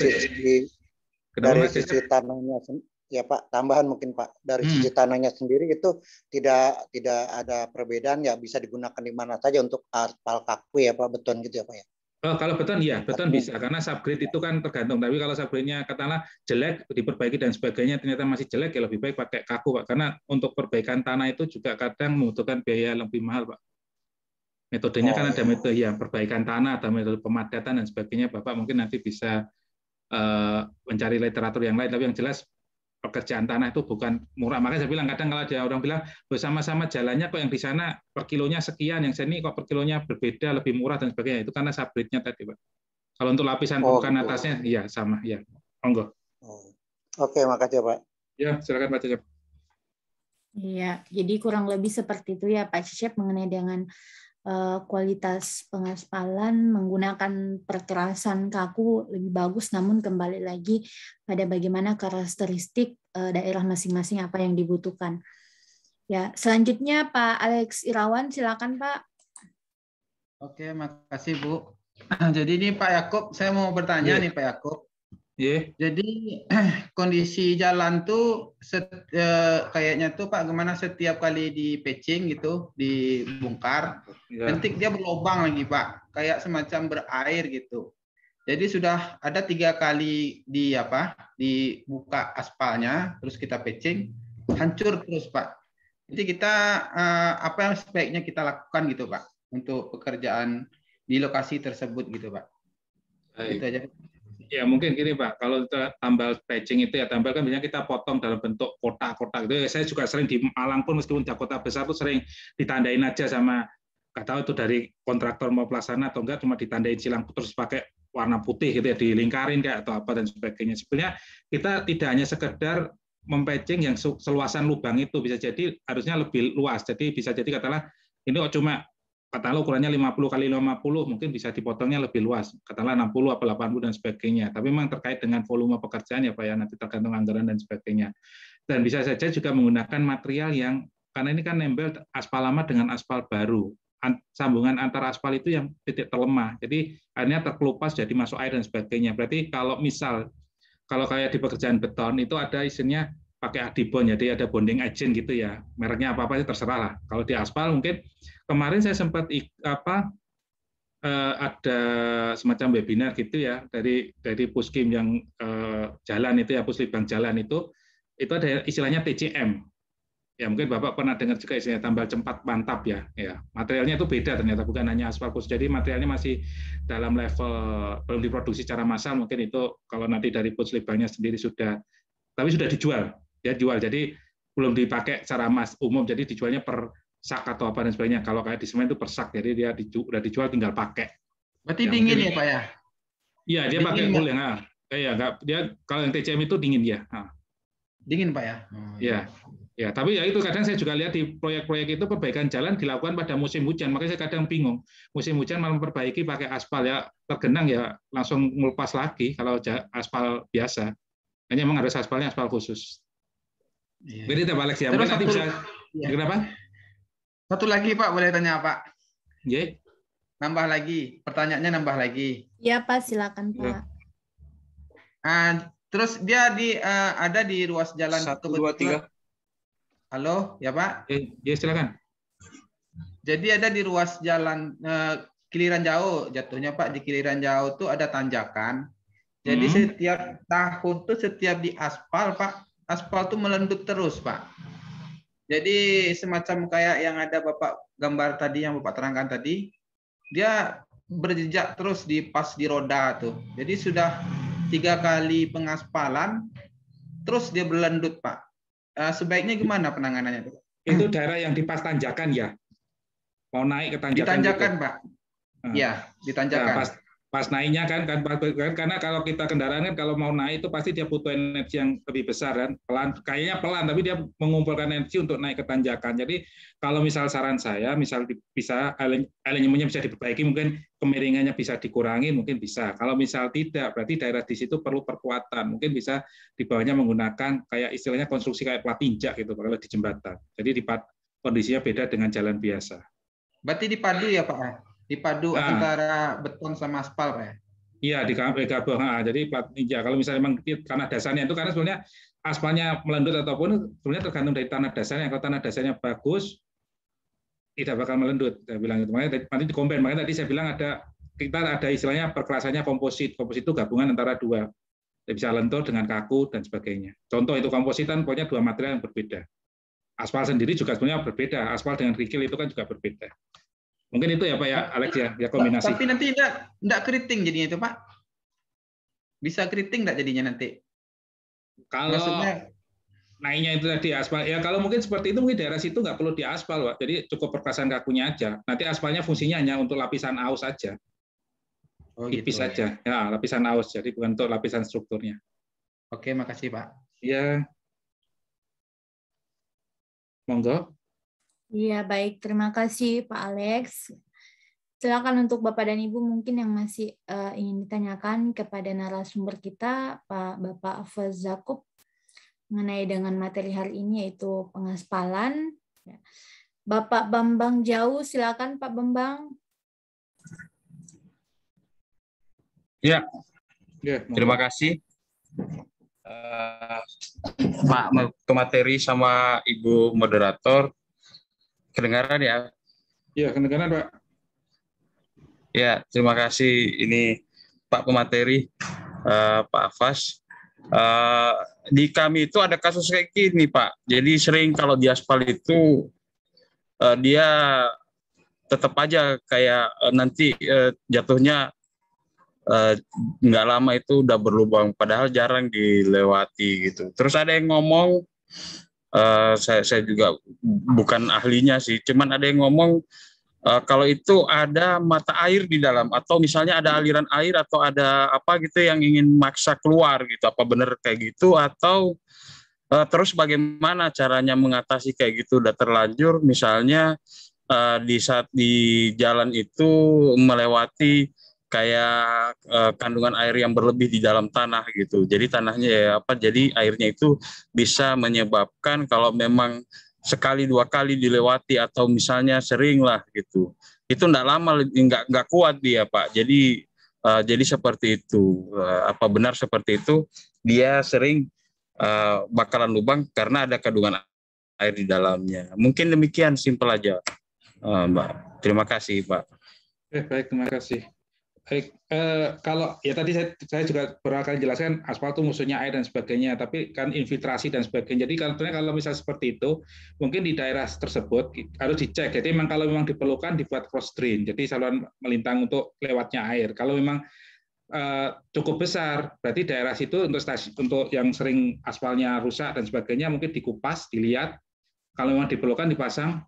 sisi tanahnya, ya Pak, tambahan mungkin Pak, dari sisi tanahnya sendiri itu tidak ada perbedaan ya, bisa digunakan di mana saja untuk aspal kaku ya Pak, beton gitu ya Pak ya. Oh, kalau beton iya, beton bisa karena subgrade itu kan tergantung. Tapi kalau subgrade-nya katakanlah jelek diperbaiki dan sebagainya ternyata masih jelek ya lebih baik pakai kaku Pak. Karena untuk perbaikan tanah itu juga kadang membutuhkan biaya lebih mahal Pak. Metodenya kan ada metode yang perbaikan tanah, ada metode pemadatan dan sebagainya. Bapak mungkin nanti bisa mencari literatur yang lain. Tapi yang jelas pekerjaan tanah itu bukan murah. Makanya saya bilang kadang kalau ada orang bilang bersama-sama jalannya kok yang di sana per kilonya sekian, yang sini kok per kilonya berbeda, lebih murah dan sebagainya. Itu karena subgrade-nya tadi, Pak. Kalau untuk lapisan permukaan atasnya, iya sama, ya. Monggo. Oke, makasih Pak. Ya, silakan Pak Cecep. Iya, jadi kurang lebih seperti itu ya Pak Cecep mengenai dengan kualitas pengaspalan menggunakan perkerasan kaku lebih bagus, namun kembali lagi pada bagaimana karakteristik daerah masing-masing apa yang dibutuhkan. Ya, selanjutnya Pak Alex Irawan, silakan Pak. Oke, makasih Bu. Jadi ini Pak Yakub, saya mau bertanya nih Pak Yakub. Jadi kondisi jalan tuh kayaknya tuh Pak gimana setiap kali di patching gitu, dibongkar, nanti dia berlubang lagi Pak, kayak semacam berair gitu. Jadi sudah ada 3 kali dibuka aspalnya, terus kita patching, hancur terus Pak. Jadi kita apa yang sebaiknya kita lakukan gitu Pak untuk pekerjaan di lokasi tersebut gitu Pak. Itu aja. Ya mungkin gini Pak, kalau kita tambal patching itu ya tambal kan biasanya kita potong dalam bentuk kotak-kotak gitu. Saya juga sering di Malang pun meskipun di kota besar tuh sering ditandain aja sama nggak tahu itu dari kontraktor mau pelaksana atau enggak, cuma ditandain silang terus pakai warna putih gitu ya, dilingkarin kayak atau apa dan sebagainya. Sebenarnya kita tidak hanya sekedar mempatching yang seluasan lubang itu, bisa jadi harusnya lebih luas. Jadi bisa jadi katakanlah ini cuma katakanlah ukurannya 50 kali 50, mungkin bisa dipotongnya lebih luas, katakanlah 60 atau 80 dan sebagainya. Tapi memang terkait dengan volume pekerjaan ya Pak ya, nanti tergantung anggaran dan sebagainya. Dan bisa saja juga menggunakan material yang, karena ini kan nempel aspal lama dengan aspal baru, sambungan antara aspal itu yang titik terlemah, jadi akhirnya terkelupas jadi masuk air dan sebagainya. Berarti kalau misal, kalau kayak di pekerjaan beton itu ada isinya pakai adibond, jadi ada bonding agent gitu ya. Mereknya apa sih terserah lah. Kalau di aspal mungkin kemarin saya sempat ada semacam webinar gitu ya dari Puskim yang jalan itu ya, Puslitbang jalan itu ada istilahnya TCM. Ya mungkin Bapak pernah dengar juga istilahnya tambal cepat mantap ya. Ya, materialnya itu beda ternyata, bukan hanya aspal khusus. Jadi materialnya masih dalam level belum diproduksi secara massal, mungkin itu kalau nanti dari Puslitbangnya sendiri sudah, tapi sudah dijual. Ya jual. Jadi belum dipakai secara umum, jadi dijualnya per sak atau apa dan sebagainya. Kalau kayak di semen itu per sak, jadi dia udah dijual tinggal pakai. Berarti ya, dingin ya Pak ya? Iya, dia pakai cooling. Dia kalau yang TCM itu dingin ya. Dingin Pak ya? Iya. Ya, tapi ya itu kadang saya juga lihat di proyek-proyek itu perbaikan jalan dilakukan pada musim hujan, makanya saya kadang bingung. Musim hujan malah memperbaiki pakai aspal ya, tergenang ya langsung ngelepas lagi kalau aspal biasa. Hanya memang harus aspalnya aspal khusus. Iya. Jadi Pak Alex ya, mungkin nanti bisa. Ya. Kenapa? Satu lagi Pak, boleh tanya Pak? Ya. Nambah lagi, pertanyaannya nambah lagi. Ya Pak, silakan Pak. Terus dia ada di ruas jalan 1, 2, 3. Halo, ya Pak? Ya silakan. Jadi ada di ruas jalan Kiliran Jauh, jatuhnya Pak, di Kiliran Jauh tuh ada tanjakan. Jadi setiap tahun tuh setiap di aspal Pak, aspal tuh melendut terus Pak. Jadi semacam kayak yang ada Bapak gambar tadi yang Bapak terangkan tadi, dia berjejak terus pas di roda tuh. Jadi sudah 3 kali pengaspalan, terus dia berlendut Pak. Sebaiknya gimana penanganannya Pak? Itu daerah yang di pas tanjakan ya? Mau naik ke tanjakan? Di tanjakan gitu. Pak. Ya, di tanjakan. Ya, pas naiknya kan karena kalau kita kendaraan kan kalau mau naik itu pasti dia butuh energi yang lebih besar kan, kayaknya pelan tapi dia mengumpulkan energi untuk naik ke tanjakan. Jadi kalau misal saran saya, misal bisa alignmentnya bisa diperbaiki, mungkin kemiringannya bisa dikurangi, mungkin bisa. Kalau misal tidak, berarti daerah di situ perlu perkuatan, mungkin bisa di bawahnya menggunakan kayak istilahnya konstruksi kayak plat injak gitu kalau di jembatan. Jadi kondisinya beda dengan jalan biasa. Berarti dipadu ya Pak? Dipadu antara beton sama aspal Pak ya? Iya, digabung. Jadi plat injak. Kalau misalnya memang tanah dasarnya itu, karena sebenarnya aspalnya melendut ataupun sebenarnya tergantung dari tanah dasarnya. Kalau tanah dasarnya bagus, tidak bakal melendut. Saya bilang itu. Makanya nanti dikombin. Makanya tadi saya bilang kita ada istilahnya perkelasannya komposit. Komposit itu gabungan antara dua. Bisa lentur dengan kaku dan sebagainya. Contoh itu kompositan, pokoknya 2 material yang berbeda. Aspal sendiri juga sebenarnya berbeda. Aspal dengan kerikil itu kan juga berbeda. Mungkin itu ya Pak ya, Alex ya kombinasi. Tapi nanti enggak keriting jadinya itu Pak? Bisa keriting enggak jadinya nanti? Kalau maksudnya naiknya itu tadi aspal, ya kalau mungkin seperti itu mungkin daerah situ nggak perlu diaspal Pak. Jadi cukup perkasan kakunya aja. Nanti aspalnya fungsinya hanya untuk lapisan aus saja. Tipis saja. Ya, lapisan aus. Jadi bukan untuk lapisan strukturnya. Oke, makasih Pak. Ya. Monggo. Iya, baik. Terima kasih Pak Alex. Silakan untuk Bapak dan Ibu mungkin yang masih ingin ditanyakan kepada narasumber kita, Bapak Hafaz Zakub, mengenai dengan materi hari ini yaitu pengaspalan. Bapak Bambang Jauh, silakan Pak Bambang. Ya, terima kasih. Pak Materi sama Ibu Moderator. Kedengaran ya? Ya, kedengaran Pak. Ya, terima kasih. Ini Pak Pemateri, Pak Hafaz. Di kami itu ada kasus kayak gini Pak. Jadi sering kalau di aspal itu dia tetap aja kayak nanti jatuhnya nggak lama itu udah berlubang. Padahal jarang dilewati gitu. Terus ada yang ngomong, saya juga bukan ahlinya sih, cuman ada yang ngomong kalau itu ada mata air di dalam atau misalnya ada aliran air atau ada apa gitu yang ingin maksa keluar gitu, apa benar kayak gitu atau terus bagaimana caranya mengatasi kayak gitu udah terlanjur misalnya di saat di jalan itu melewati kayak kandungan air yang berlebih di dalam tanah gitu. Jadi tanahnya ya jadi airnya itu bisa menyebabkan kalau memang sekali 2 kali dilewati atau misalnya sering lah gitu. Itu enggak lama, enggak kuat dia Pak. Jadi seperti itu. Apa benar seperti itu? Dia sering bakalan lubang karena ada kandungan air di dalamnya. Mungkin demikian, simpel aja, Mbak. Terima kasih, Pak. Baik, terima kasih. Baik, kalau ya tadi saya juga berulang jelaskan aspal itu musuhnya air dan sebagainya, tapi kan infiltrasi dan sebagainya. Jadi kalau misalnya seperti itu, mungkin di daerah tersebut harus dicek. Jadi memang kalau memang diperlukan dibuat cross drain, jadi saluran melintang untuk lewatnya air. Kalau memang cukup besar, berarti daerah situ untuk yang sering aspalnya rusak dan sebagainya mungkin dikupas, dilihat. Kalau memang diperlukan dipasang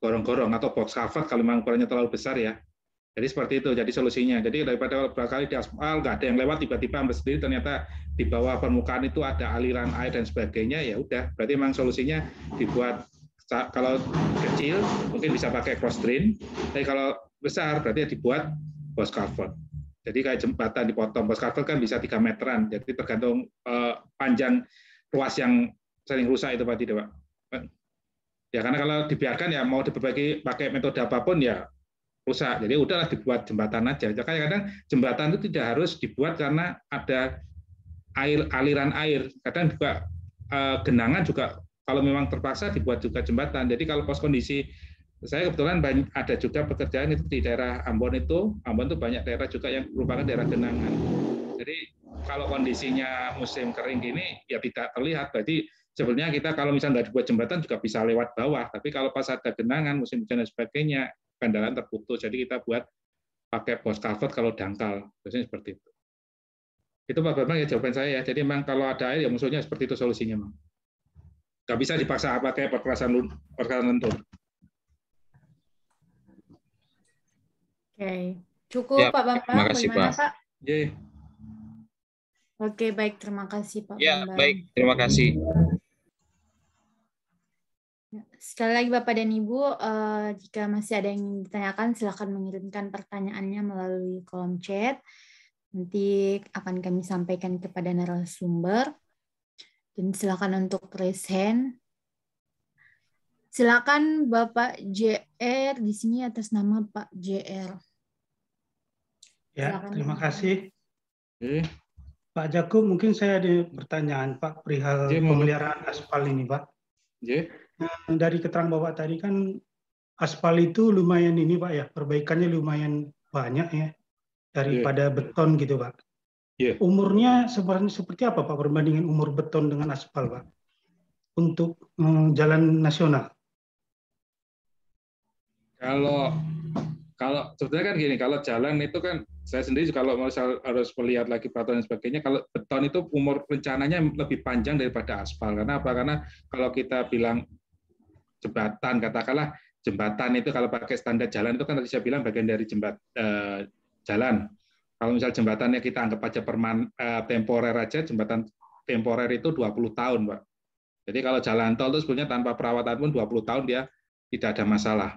gorong-gorong atau box cover kalau memang ukurannya terlalu besar ya. Jadi seperti itu, jadi solusinya. Jadi daripada berkali di aspal, nggak ada yang lewat, tiba-tiba ambil sendiri, ternyata di bawah permukaan itu ada aliran air dan sebagainya, ya udah. Berarti memang solusinya dibuat, kalau kecil mungkin bisa pakai cross drain, tapi kalau besar berarti dibuat box cover. Jadi kayak jembatan dipotong, box cover kan bisa 3 meteran, jadi tergantung panjang ruas yang sering rusak itu Pak, tidak Pak? Ya karena kalau dibiarkan ya mau diperbaiki pakai metode apapun ya rusak. Jadi udahlah dibuat jembatan aja. Kadang jembatan itu tidak harus dibuat karena ada aliran air. Kadang juga genangan juga kalau memang terpaksa dibuat juga jembatan. Jadi kalau pos kondisi saya kebetulan ada juga pekerjaan itu di daerah Ambon itu banyak daerah juga yang merupakan daerah genangan. Jadi kalau kondisinya musim kering gini ya tidak terlihat. Berarti sebenarnya kita kalau misalnya nggak dibuat jembatan juga bisa lewat bawah. Tapi kalau pas ada genangan, musim hujan dan sebagainya, kendaraan terputus, jadi kita buat pakai box cover kalau dangkal, biasanya seperti itu. Itu Pak Bambang ya jawaban saya ya. Jadi memang kalau ada air ya musuhnya seperti itu solusinya, Bang. Nggak bisa dipaksa pakai perkerasan lentur. Oke, cukup ya, Pak Bambang. Terima kasih Bagaimana, Pak? Yeah. Oke, baik, terima kasih Pak ya, Bambang. Baik, terima kasih. Sekali lagi Bapak dan Ibu, jika masih ada yang ingin ditanyakan, silakan mengirimkan pertanyaannya melalui kolom chat. Nanti akan kami sampaikan kepada narasumber. Dan silakan untuk raise hand. Silakan Bapak JR di sini atas nama Pak JR. Ya, terima kasih. Pak Jakub, mungkin saya ada pertanyaan Pak perihal pemeliharaan aspal ini Pak. Dari keterangan Bapak tadi kan aspal itu lumayan ini Pak ya, perbaikannya lumayan banyak ya daripada beton gitu Pak. Umurnya seperti apa Pak perbandingan umur beton dengan aspal Pak untuk jalan nasional? Kalau sebetulnya kan gini, kalau jalan itu kan saya sendiri kalau harus melihat lagi peraturan dan sebagainya, kalau beton itu umur rencananya lebih panjang daripada aspal. Karena apa? Karena kalau kita bilang jembatan, katakanlah jembatan itu kalau pakai standar jalan itu kan tadi saya bilang bagian dari jalan. Kalau misal jembatannya kita anggap aja temporer aja, jembatan temporer itu 20 tahun, Pak. Jadi kalau jalan tol itu sebenarnya tanpa perawatan pun 20 tahun dia tidak ada masalah.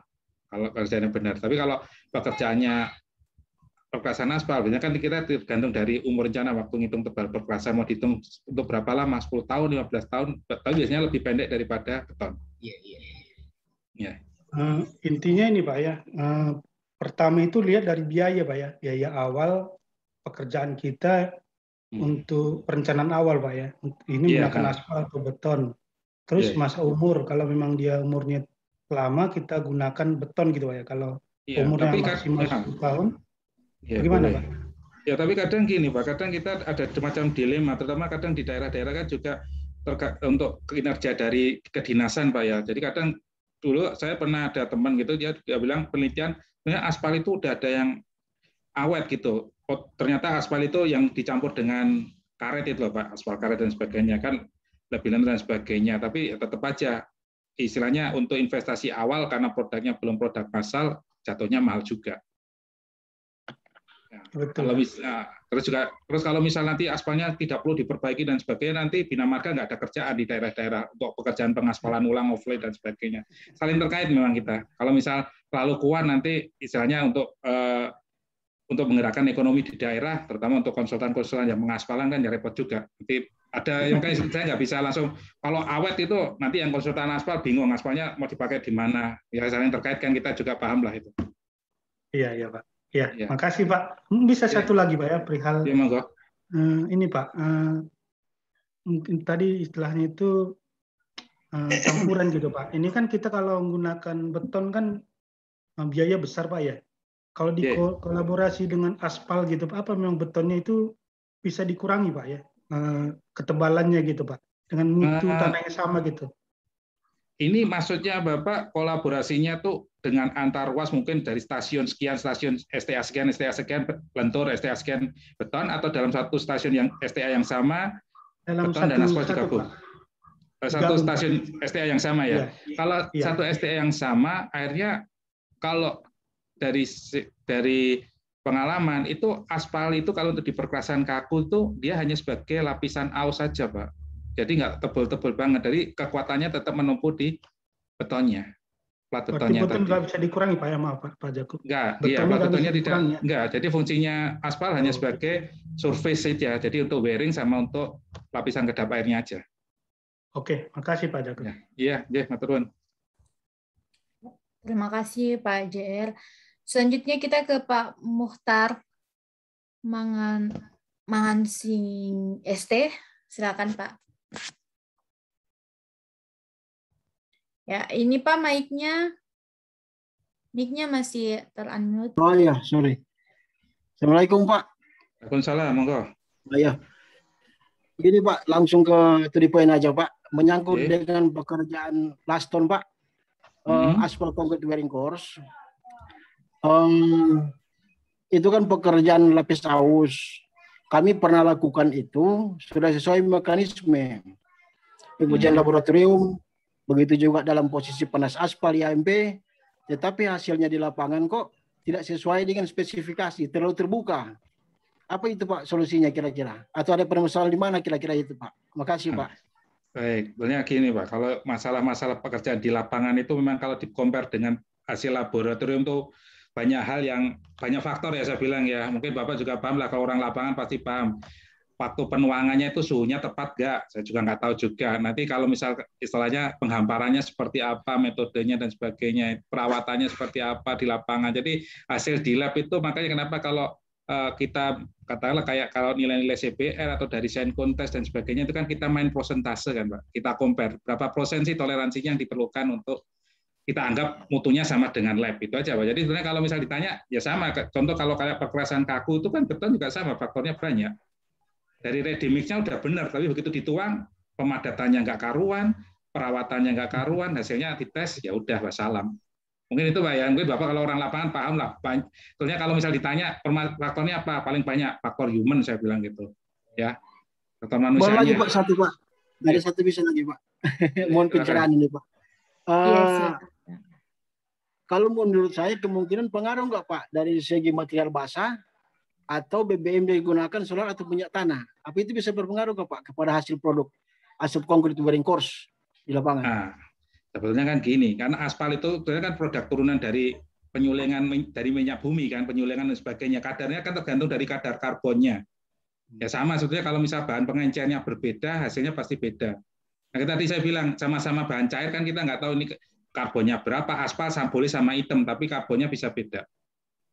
Kalau kerjanya benar. Tapi kalau pekerjaannya perkerasan aspal, biasanya kan kita tergantung dari umur rencana waktu ngitung tebal perkerasan mau dihitung untuk berapa lama, 10 tahun, 15 tahun, tapi biasanya lebih pendek daripada beton. Iya. Intinya ini Pak ya, pertama itu lihat dari biaya Pak ya, biaya awal pekerjaan kita untuk perencanaan awal Pak ya. Ini menggunakan aspal atau beton. Terus masa umur, kalau memang dia umurnya lama kita gunakan beton gitu Pak ya. Kalau umurnya maksimal 10 tahun, bagaimana Pak? Ya tapi kadang gini Pak, kadang kita ada semacam dilema, terutama kadang di daerah-daerah kan juga untuk kinerja dari kedinasan Pak ya. Jadi kadang dulu saya pernah ada teman gitu, dia bilang penelitian, sebenarnya aspal itu udah ada yang awet gitu. Ternyata aspal itu yang dicampur dengan karet itu Pak, aspal karet dan sebagainya kan lebih lembut dan sebagainya. Tapi tetap aja istilahnya untuk investasi awal karena produknya belum produk massal, jatuhnya mahal juga. Nah, terus kalau misal nanti aspalnya tidak perlu diperbaiki dan sebagainya, nanti Bina Marga nggak ada kerjaan di daerah-daerah untuk pekerjaan pengaspalan ulang, offlay dan sebagainya. Saling terkait memang kita. Kalau misal terlalu kuat nanti istilahnya untuk menggerakkan ekonomi di daerah, terutama untuk konsultan-konsultan yang mengaspalan kan ya repot juga. Nanti ada yang kayak saya nggak bisa langsung. Kalau awet itu nanti yang konsultan aspal bingung aspalnya mau dipakai di mana. Ya saling terkait kan kita juga paham lah itu. Iya Pak. Ya, makasih Pak. Bisa satu lagi Pak ya perihal ini Pak. mungkin tadi istilahnya itu campuran gitu Pak. Ini kan kita kalau menggunakan beton kan biaya besar Pak ya. Kalau dikolaborasi dengan aspal gitu Pak, apa memang betonnya itu bisa dikurangi Pak ya, ketebalannya gitu Pak, dengan mutu tanah yang sama gitu. Ini maksudnya Bapak kolaborasinya tuh dengan antar ruas mungkin dari stasiun sekian, stasiun STA sekian, lentur, STA sekian beton, atau dalam satu stasiun yang STA yang sama, dalam beton dan aspal digabung? Satu stasiun STA yang sama ya? Kalau satu STA yang sama, akhirnya kalau dari pengalaman itu aspal itu kalau untuk di perkerasan kaku tuh dia hanya sebagai lapisan aus saja Pak. Jadi nggak tebel-tebel banget. Jadi kekuatannya tetap menumpuk di betonnya, plat betonnya. Beton nggak bisa dikurangi Pak ya, maaf Pak Jakub. Nggak, iya plat betonnya tidak. Nggak. Jadi fungsinya aspal hanya sebagai surface saja. Jadi untuk wearing sama untuk lapisan kedap airnya aja. Oke, makasih Pak Jakub. Iya, matur nuwun. Terima kasih Pak JR. Selanjutnya kita ke Pak Muhtar Mangansing ST. Silakan Pak. Ya, ini Pak mic-nya masih ter-unmute. Oh iya, sorry. Assalamualaikum Pak. Waalaikumsalam, monggo. Iya. Gini Pak, langsung ke to the point aja Pak. Menyangkut dengan pekerjaan plaston Pak, aspal concrete wearing course. Itu kan pekerjaan lapis aus. Kami pernah lakukan itu, sudah sesuai mekanisme pengujian laboratorium, begitu juga dalam posisi panas aspal IAMP, tetapi hasilnya di lapangan kok tidak sesuai dengan spesifikasi, terlalu terbuka. Apa itu Pak solusinya kira-kira? Atau ada permasalahan di mana kira-kira itu Pak? Makasih Pak. Baik, sebenarnya gini Pak, kalau masalah-masalah pekerjaan di lapangan itu memang kalau di-compare dengan hasil laboratorium itu banyak faktor ya saya bilang ya. Mungkin Bapak juga paham lah, kalau orang lapangan pasti paham. Waktu penuangannya itu suhunya tepat nggak? Saya juga nggak tahu juga. Nanti kalau misal istilahnya penghamparannya seperti apa, metodenya dan sebagainya, perawatannya seperti apa di lapangan. Jadi hasil di lab itu makanya kenapa kalau kita katakanlah kayak kalau nilai-nilai CBR atau dari sign contest dan sebagainya itu kan kita main prosentase kan Pak. Kita compare berapa persen sih toleransinya yang diperlukan untuk kita anggap mutunya sama dengan lab, itu aja Pak. Jadi sebenarnya kalau misal ditanya ya sama. Contoh kalau kayak perkerasan kaku itu kan beton juga sama, faktornya banyak. Dari ready mix-nya udah benar, tapi begitu dituang pemadatannya nggak karuan, perawatannya nggak karuan, hasilnya dites ya udah wassalam. Mungkin itu Pak ya. Mungkin Bapak kalau orang lapangan paham lah. Soalnya kalau misal ditanya faktornya apa, paling banyak faktor human saya bilang gitu. Ya. Faktor manusianya. Boleh lagi Pak satu Pak. Ada satu bisa lagi Pak. Mohon pencerahan ini Pak. Kalau menurut saya kemungkinan pengaruh nggak Pak dari segi material basah atau BBM digunakan solar atau minyak tanah. Apa itu bisa berpengaruh nggak Pak kepada hasil produk asap concrete wearing course di lapangan? Nah, sebetulnya kan gini, karena aspal itu kan produk turunan dari penyulingan dari minyak bumi kan, penyulingan dan sebagainya. Kadarnya kan tergantung dari kadar karbonnya. Ya sama sebetulnya kalau misal bahan pengencernya berbeda, hasilnya pasti beda. Nah, tadi saya bilang sama-sama bahan cair kan kita nggak tahu ini karbonnya berapa, aspal boleh sama hitam, tapi karbonnya bisa beda.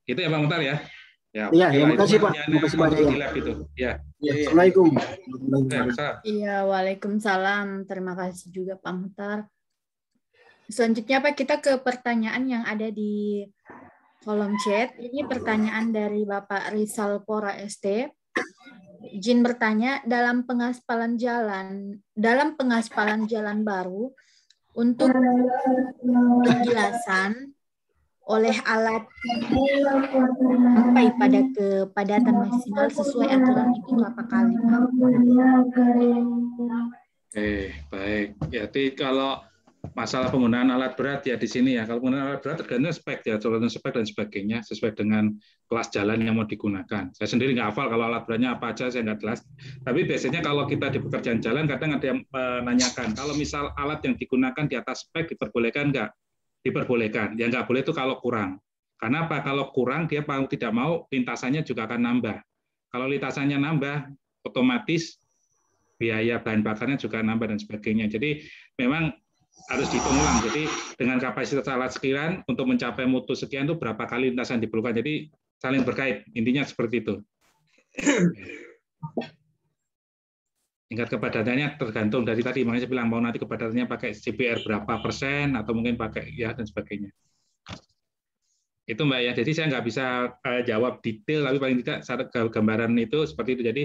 Itu ya Pak Muhtar ya? Iya, makasih Pak. Makasih banyak ya. Assalamualaikum. Iya, waalaikumsalam. Terima kasih juga Pak Muhtar. Selanjutnya Pak, kita ke pertanyaan yang ada di kolom chat. Ini pertanyaan dari Bapak Rizal Pora ST. Izin bertanya, dalam pengaspalan jalan baru, untuk penjelasan oleh alat sampai pada kepadatan maksimal sesuai aturan itu berapa kali Pak? Baik. Jadi kalau masalah penggunaan alat berat ya di sini ya. Kalau penggunaan alat berat tergantung spek ya, tergantung spek dan sebagainya sesuai dengan kelas jalan yang mau digunakan. Saya sendiri nggak hafal kalau alat beratnya apa aja, saya nggak jelas. Tapi biasanya kalau kita di pekerjaan jalan kadang ada yang menanyakan, kalau misal alat yang digunakan di atas spek diperbolehkan nggak? Diperbolehkan. Yang nggak boleh itu kalau kurang. Karena apa? Kalau kurang dia mau tidak mau lintasannya juga akan nambah. Kalau lintasannya nambah, otomatis biaya bahan bakarnya juga nambah dan sebagainya. Jadi memang harus dihitung ulang. Jadi dengan kapasitas alat sekian untuk mencapai mutu sekian itu berapa kali lintasan diperlukan. Jadi saling berkait. Intinya seperti itu. Tingkat kepadatannya tergantung dari tadi, makanya saya bilang mau nanti kepadatannya pakai CBR berapa persen atau mungkin pakai ya dan sebagainya. Itu Mbak ya, jadi saya nggak bisa jawab detail, tapi paling tidak gambaran itu seperti itu. Jadi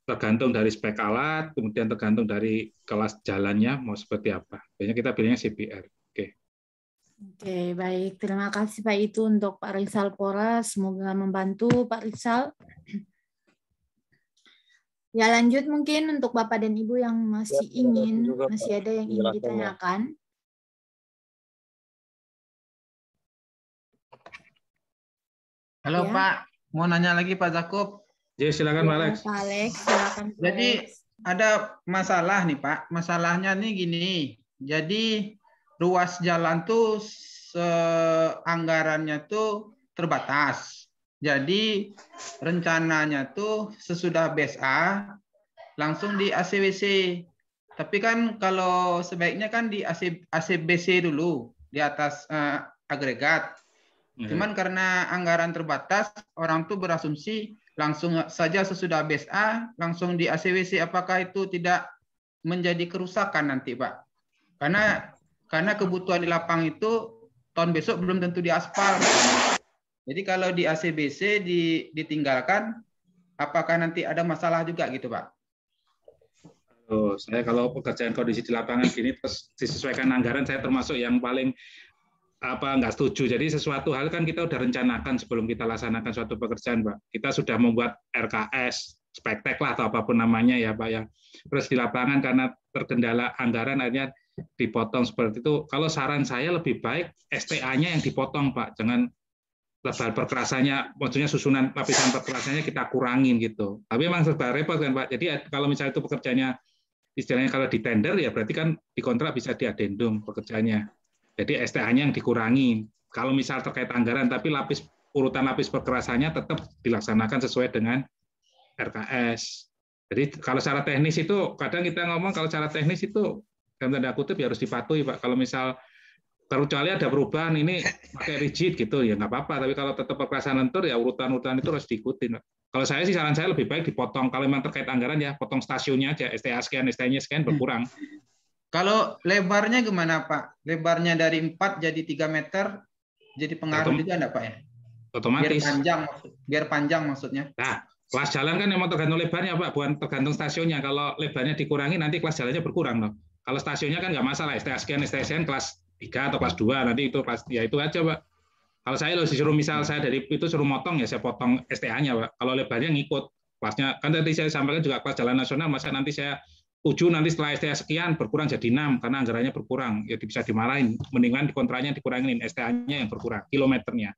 tergantung dari spek alat, kemudian tergantung dari kelas jalannya mau seperti apa. Biasanya kita pilihnya CBR. Oke, baik. Terima kasih Pak itu untuk Pak Rizal Pora. Semoga membantu Pak Rizal. Ya lanjut mungkin untuk Bapak dan Ibu yang masih masih ada yang ingin ditanyakan. Halo ya. Pak, mau nanya lagi Pak Zakub. Ya, silakan Pak Alex. Pak Alex, silakan. Pak Jadi Alex. ada masalah nih Pak. Masalahnya nih gini. Jadi ruas jalan tuh anggarannya tuh terbatas. Jadi rencananya tuh sesudah BSA langsung di ACWC. Tapi kan kalau sebaiknya kan di ACBC dulu di atas agregat. Cuman karena anggaran terbatas, orang tuh berasumsi langsung saja sesudah BSA langsung di ACWC. Apakah itu tidak menjadi kerusakan nanti Pak? Karena kebutuhan di lapang itu tahun besok belum tentu diaspal. Jadi kalau di ACBC ditinggalkan, apakah nanti ada masalah juga gitu Pak? Saya kalau pekerjaan kondisi di lapangan gini terus disesuaikan anggaran, saya termasuk yang paling nggak setuju. Jadi sesuatu hal kan kita udah rencanakan sebelum kita laksanakan suatu pekerjaan, Pak. Kita sudah membuat RKS, spektek lah atau apapun namanya ya Pak ya. Terus di lapangan karena terkendala anggaran akhirnya dipotong seperti itu. Kalau saran saya lebih baik STA-nya yang dipotong Pak, jangan lebar perkerasannya, maksudnya susunan lapisan perkerasannya kita kurangin gitu. Tapi memang serba repot kan Pak. Jadi kalau misalnya itu pekerjaannya istilahnya kalau di tender ya berarti kan di kontrak bisa diadendum pekerjaannya. Jadi STA-nya yang dikurangi. Kalau misal terkait anggaran, tapi urutan lapis perkerasannya tetap dilaksanakan sesuai dengan RKS. Jadi kalau secara teknis itu, kadang kita ngomong kalau secara teknis itu, dalam tanda kutip ya harus dipatuhi Pak. Kalau misal, kecuali ada perubahan, ini pakai rigid gitu, ya nggak apa-apa. Tapi kalau tetap perkerasan lentur, ya urutan-urutan itu harus diikuti. Kalau saya sih, saran saya lebih baik dipotong. Kalau memang terkait anggaran, ya potong stasiunnya aja. STA sekian, STA-nya sekian, berkurang. Kalau lebarnya gimana Pak? Lebarnya dari 4 jadi 3 meter, jadi pengaruh juga enggak Pak ya? Otomatis. Biar panjang maksudnya. Nah, kelas jalan kan memang tergantung lebarnya Pak, bukan tergantung stasiunnya. Kalau lebarnya dikurangi, nanti kelas jalannya berkurang loh. Kalau stasiunnya kan nggak masalah, STA sekian kelas 3 atau kelas 2, nanti itu kelas, ya itu aja Pak. Kalau saya disuruh misal saya dari itu suruh motong, ya saya potong STA-nya Pak. Kalau lebarnya ngikut kelasnya, kan tadi saya sampaikan juga kelas jalan nasional, masa nanti saya 7 nanti setelah STA sekian berkurang jadi 6 karena anggarannya berkurang, ya bisa dimarahin. Mendingan di kontraknya dikurangin, STA-nya yang berkurang, kilometernya.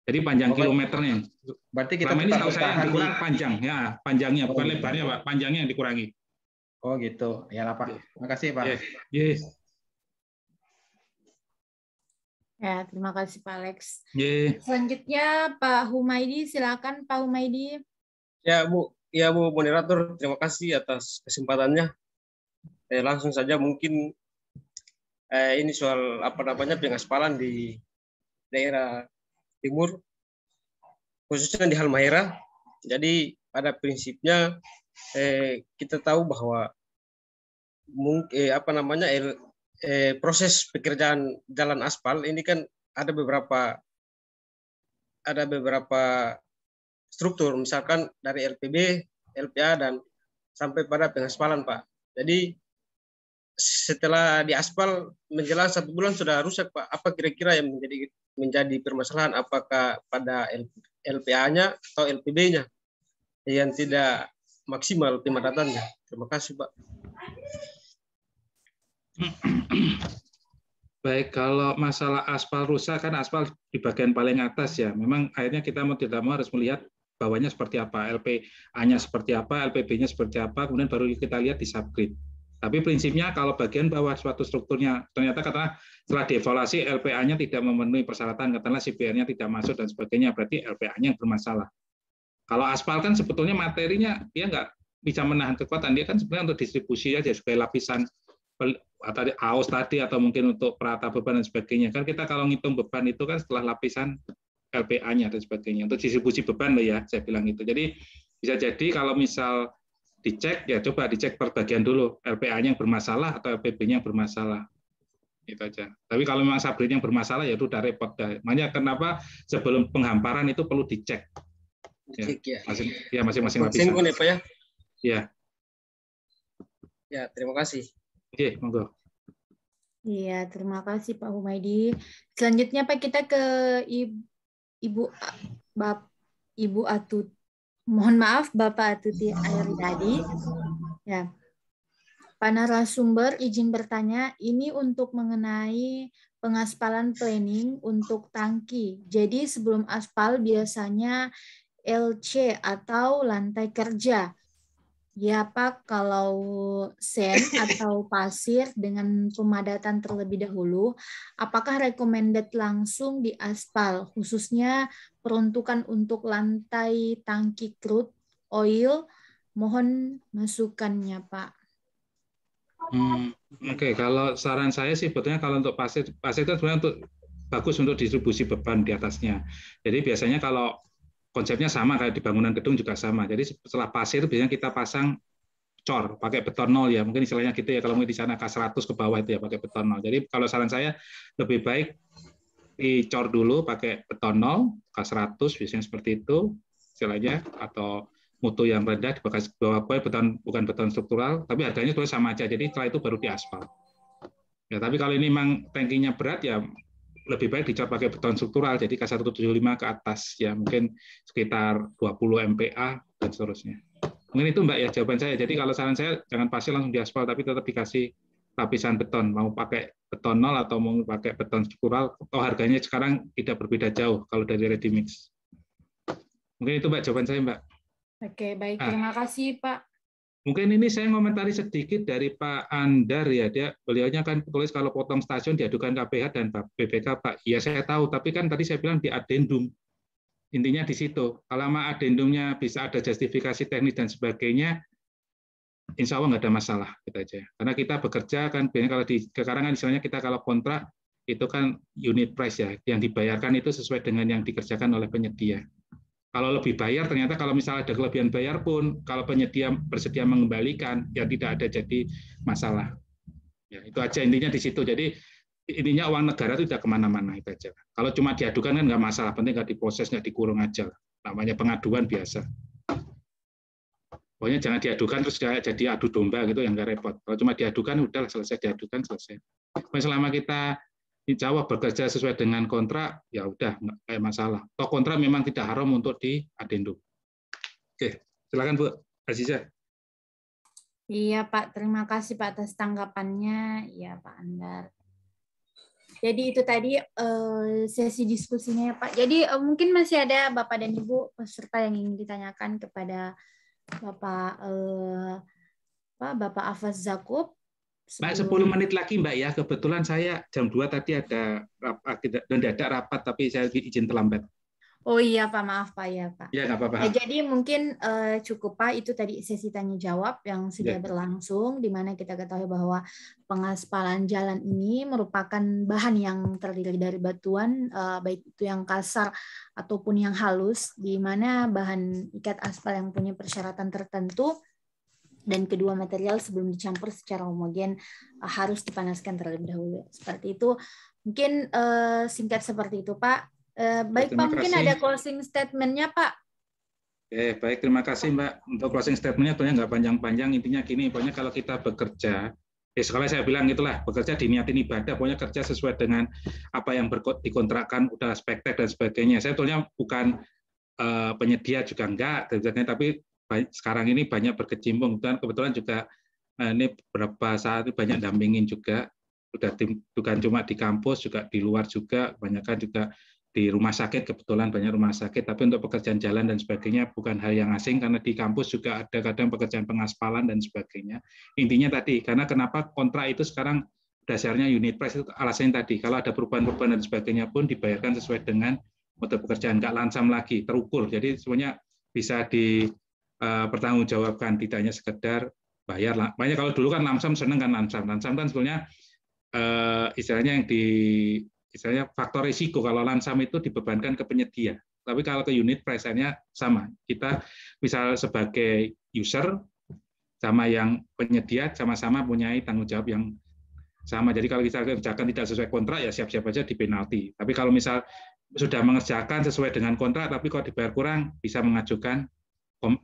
Jadi panjang kilometernya. Berarti kita ini tahu saya yang dikurang panjang, ya panjangnya bukan lebarnya Pak, panjangnya yang dikurangi. Oh gitu, ya lah Pak. Terima kasih Pak. Yes. Ya, terima kasih Pak Alex. Yeah. Selanjutnya Pak Humaydi, silakan Pak Humaydi. Ya Bu moderator, terima kasih atas kesempatannya. Langsung saja mungkin ini soal pengaspalan di daerah timur, khususnya di Halmahera. Jadi pada prinsipnya kita tahu bahwa proses pekerjaan jalan aspal ini kan ada beberapa struktur, misalkan dari LPB, LPA dan sampai pada pengaspalan Pak. Jadi setelah diaspal menjelang 1 bulan sudah rusak Pak. Apa kira-kira yang menjadi permasalahan? Apakah pada LPA-nya atau LPB-nya yang tidak maksimal pemadatannya? Terima kasih Pak. Baik, kalau masalah aspal rusak kan aspal di bagian paling atas ya. Memang akhirnya kita mau tidak mau harus melihat bawahnya seperti apa, LPA-nya seperti apa, LPB-nya seperti apa, kemudian baru kita lihat di subgrid. Tapi prinsipnya kalau bagian bawah suatu strukturnya ternyata katakanlah setelah dievaluasi LPA-nya tidak memenuhi persyaratan, katakanlah CBR-nya tidak masuk dan sebagainya, berarti LPA-nya yang bermasalah. Kalau aspal kan sebetulnya materinya dia nggak bisa menahan kekuatan, dia kan sebenarnya untuk distribusi aja sebagai lapisan atau AOS tadi atau mungkin untuk perata beban dan sebagainya. Kan kita kalau ngitung beban itu kan setelah lapisan LPA-nya dan sebagainya. Untuk distribusi beban loh ya, saya bilang itu. Jadi bisa jadi kalau misal dicek, ya coba dicek per bagian dulu, LPA-nya yang bermasalah atau LPB-nya yang bermasalah. Itu aja. Tapi kalau memang subgrid yang bermasalah ya udah repot. Makanya kenapa sebelum penghamparan itu perlu dicek. Ya, masing-masing lapisan. Ya, Pak ya. Ya. Ya, terima kasih. Oke, monggo. Iya, terima kasih Pak Humaydi. Selanjutnya Pak, kita ke Ibu Atut. Mohon maaf Bapak Atuti Ayridadi. Ya. Pak narasumber izin bertanya, ini untuk mengenai pengaspalan planning untuk tangki. Jadi sebelum aspal biasanya LC atau lantai kerja. Ya Pak, kalau sand atau pasir dengan pemadatan terlebih dahulu, apakah recommended langsung di aspal, khususnya peruntukan untuk lantai tangki crude oil? Mohon masukannya Pak. Oke, kalau saran saya sih sebetulnya kalau untuk pasir itu sebenarnya bagus untuk distribusi beban di atasnya. Jadi biasanya kalau konsepnya sama kayak di bangunan gedung juga sama. Jadi setelah pasir biasanya kita pasang cor pakai beton nol ya. Mungkin istilahnya gitu ya. Kalau mungkin di sana K100 ke bawah itu ya pakai beton nol. Jadi kalau saran saya lebih baik dicor dulu pakai beton nol K100 biasanya seperti itu istilahnya, atau mutu yang rendah di bawah beton, bukan beton struktural, tapi harganya tulis sama aja. Jadi setelah itu baru diaspal. Ya, tapi kalau ini memang tankinya berat ya lebih baik dicor pakai beton struktural, jadi K175 ke atas ya, mungkin sekitar 20 MPa dan seterusnya. Mungkin itu Mbak ya jawaban saya. Jadi kalau saran saya jangan pasir langsung diaspal, tapi tetap dikasih lapisan beton, mau pakai beton nol atau mau pakai beton struktural, atau harganya sekarang tidak berbeda jauh kalau dari ready mix. Mungkin itu Mbak jawaban saya Mbak. Oke, baik. Terima kasih, Pak. Mungkin ini saya ngomentari sedikit dari Pak Andar ya. Beliaunya kan tulis kalau potong stasiun diadukan KPH dan BPK, Pak. Ya saya tahu, tapi kan tadi saya bilang di adendum. Intinya di situ. Kalau sama adendumnya bisa ada justifikasi teknis dan sebagainya, insya Allah nggak ada masalah. Gitu aja. Karena kita bekerja kan, kalau di sekarang kan misalnya kita kalau kontrak, itu kan unit price ya. Yang dibayarkan itu sesuai dengan yang dikerjakan oleh penyedia. Kalau lebih bayar, ternyata kalau misalnya ada kelebihan bayar pun, kalau penyedia bersedia mengembalikan, ya tidak ada jadi masalah. Ya, itu aja intinya di situ. Jadi intinya uang negara itu tidak kemana-mana, itu aja. Kalau cuma diadukan kan nggak masalah, penting nggak diproses, nggak dikurung aja. Namanya pengaduan biasa. Pokoknya jangan diadukan terus jadi adu domba gitu, yang nggak repot. Kalau cuma diadukan, udah selesai, diadukan selesai. Selama kita insya Allah bekerja sesuai dengan kontrak, ya udah nggak kayak masalah. Toh kontrak memang tidak haram untuk di adendum. Oke, silakan Bu Aziza. Iya Pak, terima kasih Pak atas tanggapannya. Iya Pak Andar. Jadi itu tadi sesi diskusinya ya Pak. Jadi mungkin masih ada Bapak dan Ibu peserta yang ingin ditanyakan kepada Bapak Afaz Zakub. Mbak, 10 menit lagi Mbak ya, kebetulan saya jam 2 tadi ada rapat, tapi saya izin terlambat. Oh iya Pak, maaf Pak ya Pak. Ya nggak apa-apa. Jadi mungkin cukup Pak, itu tadi sesi tanya jawab yang sudah berlangsung, di mana kita ketahui bahwa pengaspalan jalan ini merupakan bahan yang terdiri dari batuan, baik itu yang kasar ataupun yang halus, di mana bahan ikat aspal yang punya persyaratan tertentu. Dan kedua material sebelum dicampur secara homogen harus dipanaskan terlebih dahulu. Seperti itu. Mungkin singkat seperti itu, Pak. Baik, Pak, mungkin ada closing statement-nya, Pak. Baik, terima kasih, Mbak. Untuk closing statement-nya tentunya nggak panjang-panjang. Intinya gini, pokoknya kalau kita bekerja, sekali saya bilang itulah, bekerja diniatin ibadah, pokoknya kerja sesuai dengan apa yang dikontrakkan, udah spektek dan sebagainya. Saya sebetulnya bukan penyedia juga enggak, tapi sekarang ini banyak berkecimpung, dan kebetulan juga ini beberapa saat ini banyak dampingin juga, bukan cuma di kampus, juga di luar juga, kebanyakan juga di rumah sakit, kebetulan banyak rumah sakit, tapi untuk pekerjaan jalan dan sebagainya bukan hal yang asing, karena di kampus juga ada kadang pekerjaan pengaspalan dan sebagainya. Intinya tadi, karena kenapa kontrak itu sekarang dasarnya unit price, itu alasannya tadi, kalau ada perubahan-perubahan dan sebagainya pun dibayarkan sesuai dengan mode pekerjaan, nggak langsam lagi, terukur, jadi semuanya bisa pertanggungjawabkan, tidak hanya sekedar bayar lah. Makanya kalau dulu kan lamsam seneng kan lamsam kan sebenarnya istilahnya istilahnya faktor risiko, kalau lamsam itu dibebankan ke penyedia. Tapi kalau ke unit price-nya sama. Kita misal sebagai user sama yang penyedia sama-sama punya tanggung jawab yang sama. Jadi kalau kita kerjakan tidak sesuai kontrak ya siap-siap aja di penalti. Tapi kalau misal sudah mengerjakan sesuai dengan kontrak tapi kok dibayar kurang, bisa mengajukan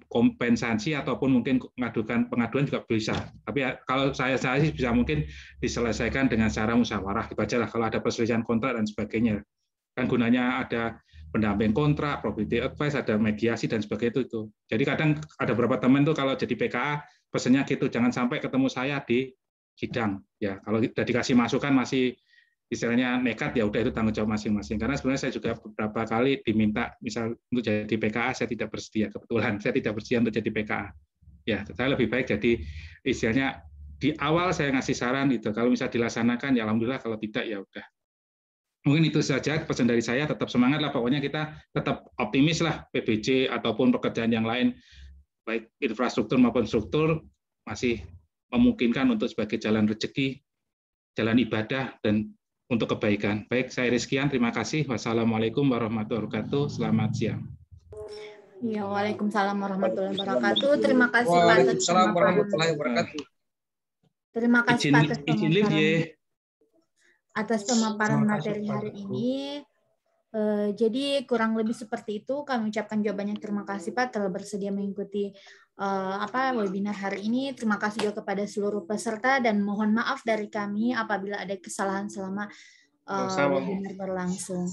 kompensasi ataupun mungkin mengajukan pengaduan juga bisa. Tapi kalau saya sih bisa mungkin diselesaikan dengan cara musyawarah gitu aja lah kalau ada perselisihan kontrak dan sebagainya. Kan gunanya ada pendamping kontrak, property advice, ada mediasi dan sebagainya itu. Jadi kadang ada beberapa teman tuh kalau jadi PKA pesannya gitu, jangan sampai ketemu saya di sidang. Ya, kalau udah dikasih masukan masih istilahnya nekat ya udah itu tanggung jawab masing-masing. Karena sebenarnya saya juga beberapa kali diminta misal untuk jadi PKA saya tidak bersedia, kebetulan saya tidak bersedia untuk jadi PKA. Ya, saya lebih baik jadi istilahnya di awal saya ngasih saran itu. Kalau misal dilaksanakan ya alhamdulillah, kalau tidak ya udah. Mungkin itu saja pesan dari saya, tetap semangat lah pokoknya, kita tetap optimis lah PBJ ataupun pekerjaan yang lain baik infrastruktur maupun struktur masih memungkinkan untuk sebagai jalan rezeki, jalan ibadah dan untuk kebaikan. Baik, saya Rizkian, terima kasih. Wassalamualaikum warahmatullahi wabarakatuh. Selamat siang. Ya, waalaikumsalam warahmatullahi wabarakatuh. Terima kasih Pak. Waalaikumsalam warahmatullahi wabarakatuh. Terima kasih Pak atas pemaparan materi hari ini. Jadi kurang lebih seperti itu. Kami ucapkan jawabannya. Terima kasih Pak telah bersedia mengikuti webinar hari ini. Terima kasih juga kepada seluruh peserta dan mohon maaf dari kami apabila ada kesalahan selama webinar berlangsung.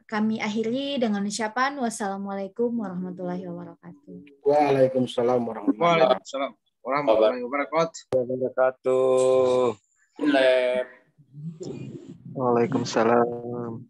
Kami akhiri dengan ucapan wassalamualaikum warahmatullahi wabarakatuh. Waalaikumsalam warahmatullahi wabarakatuh. Waalaikumsalam.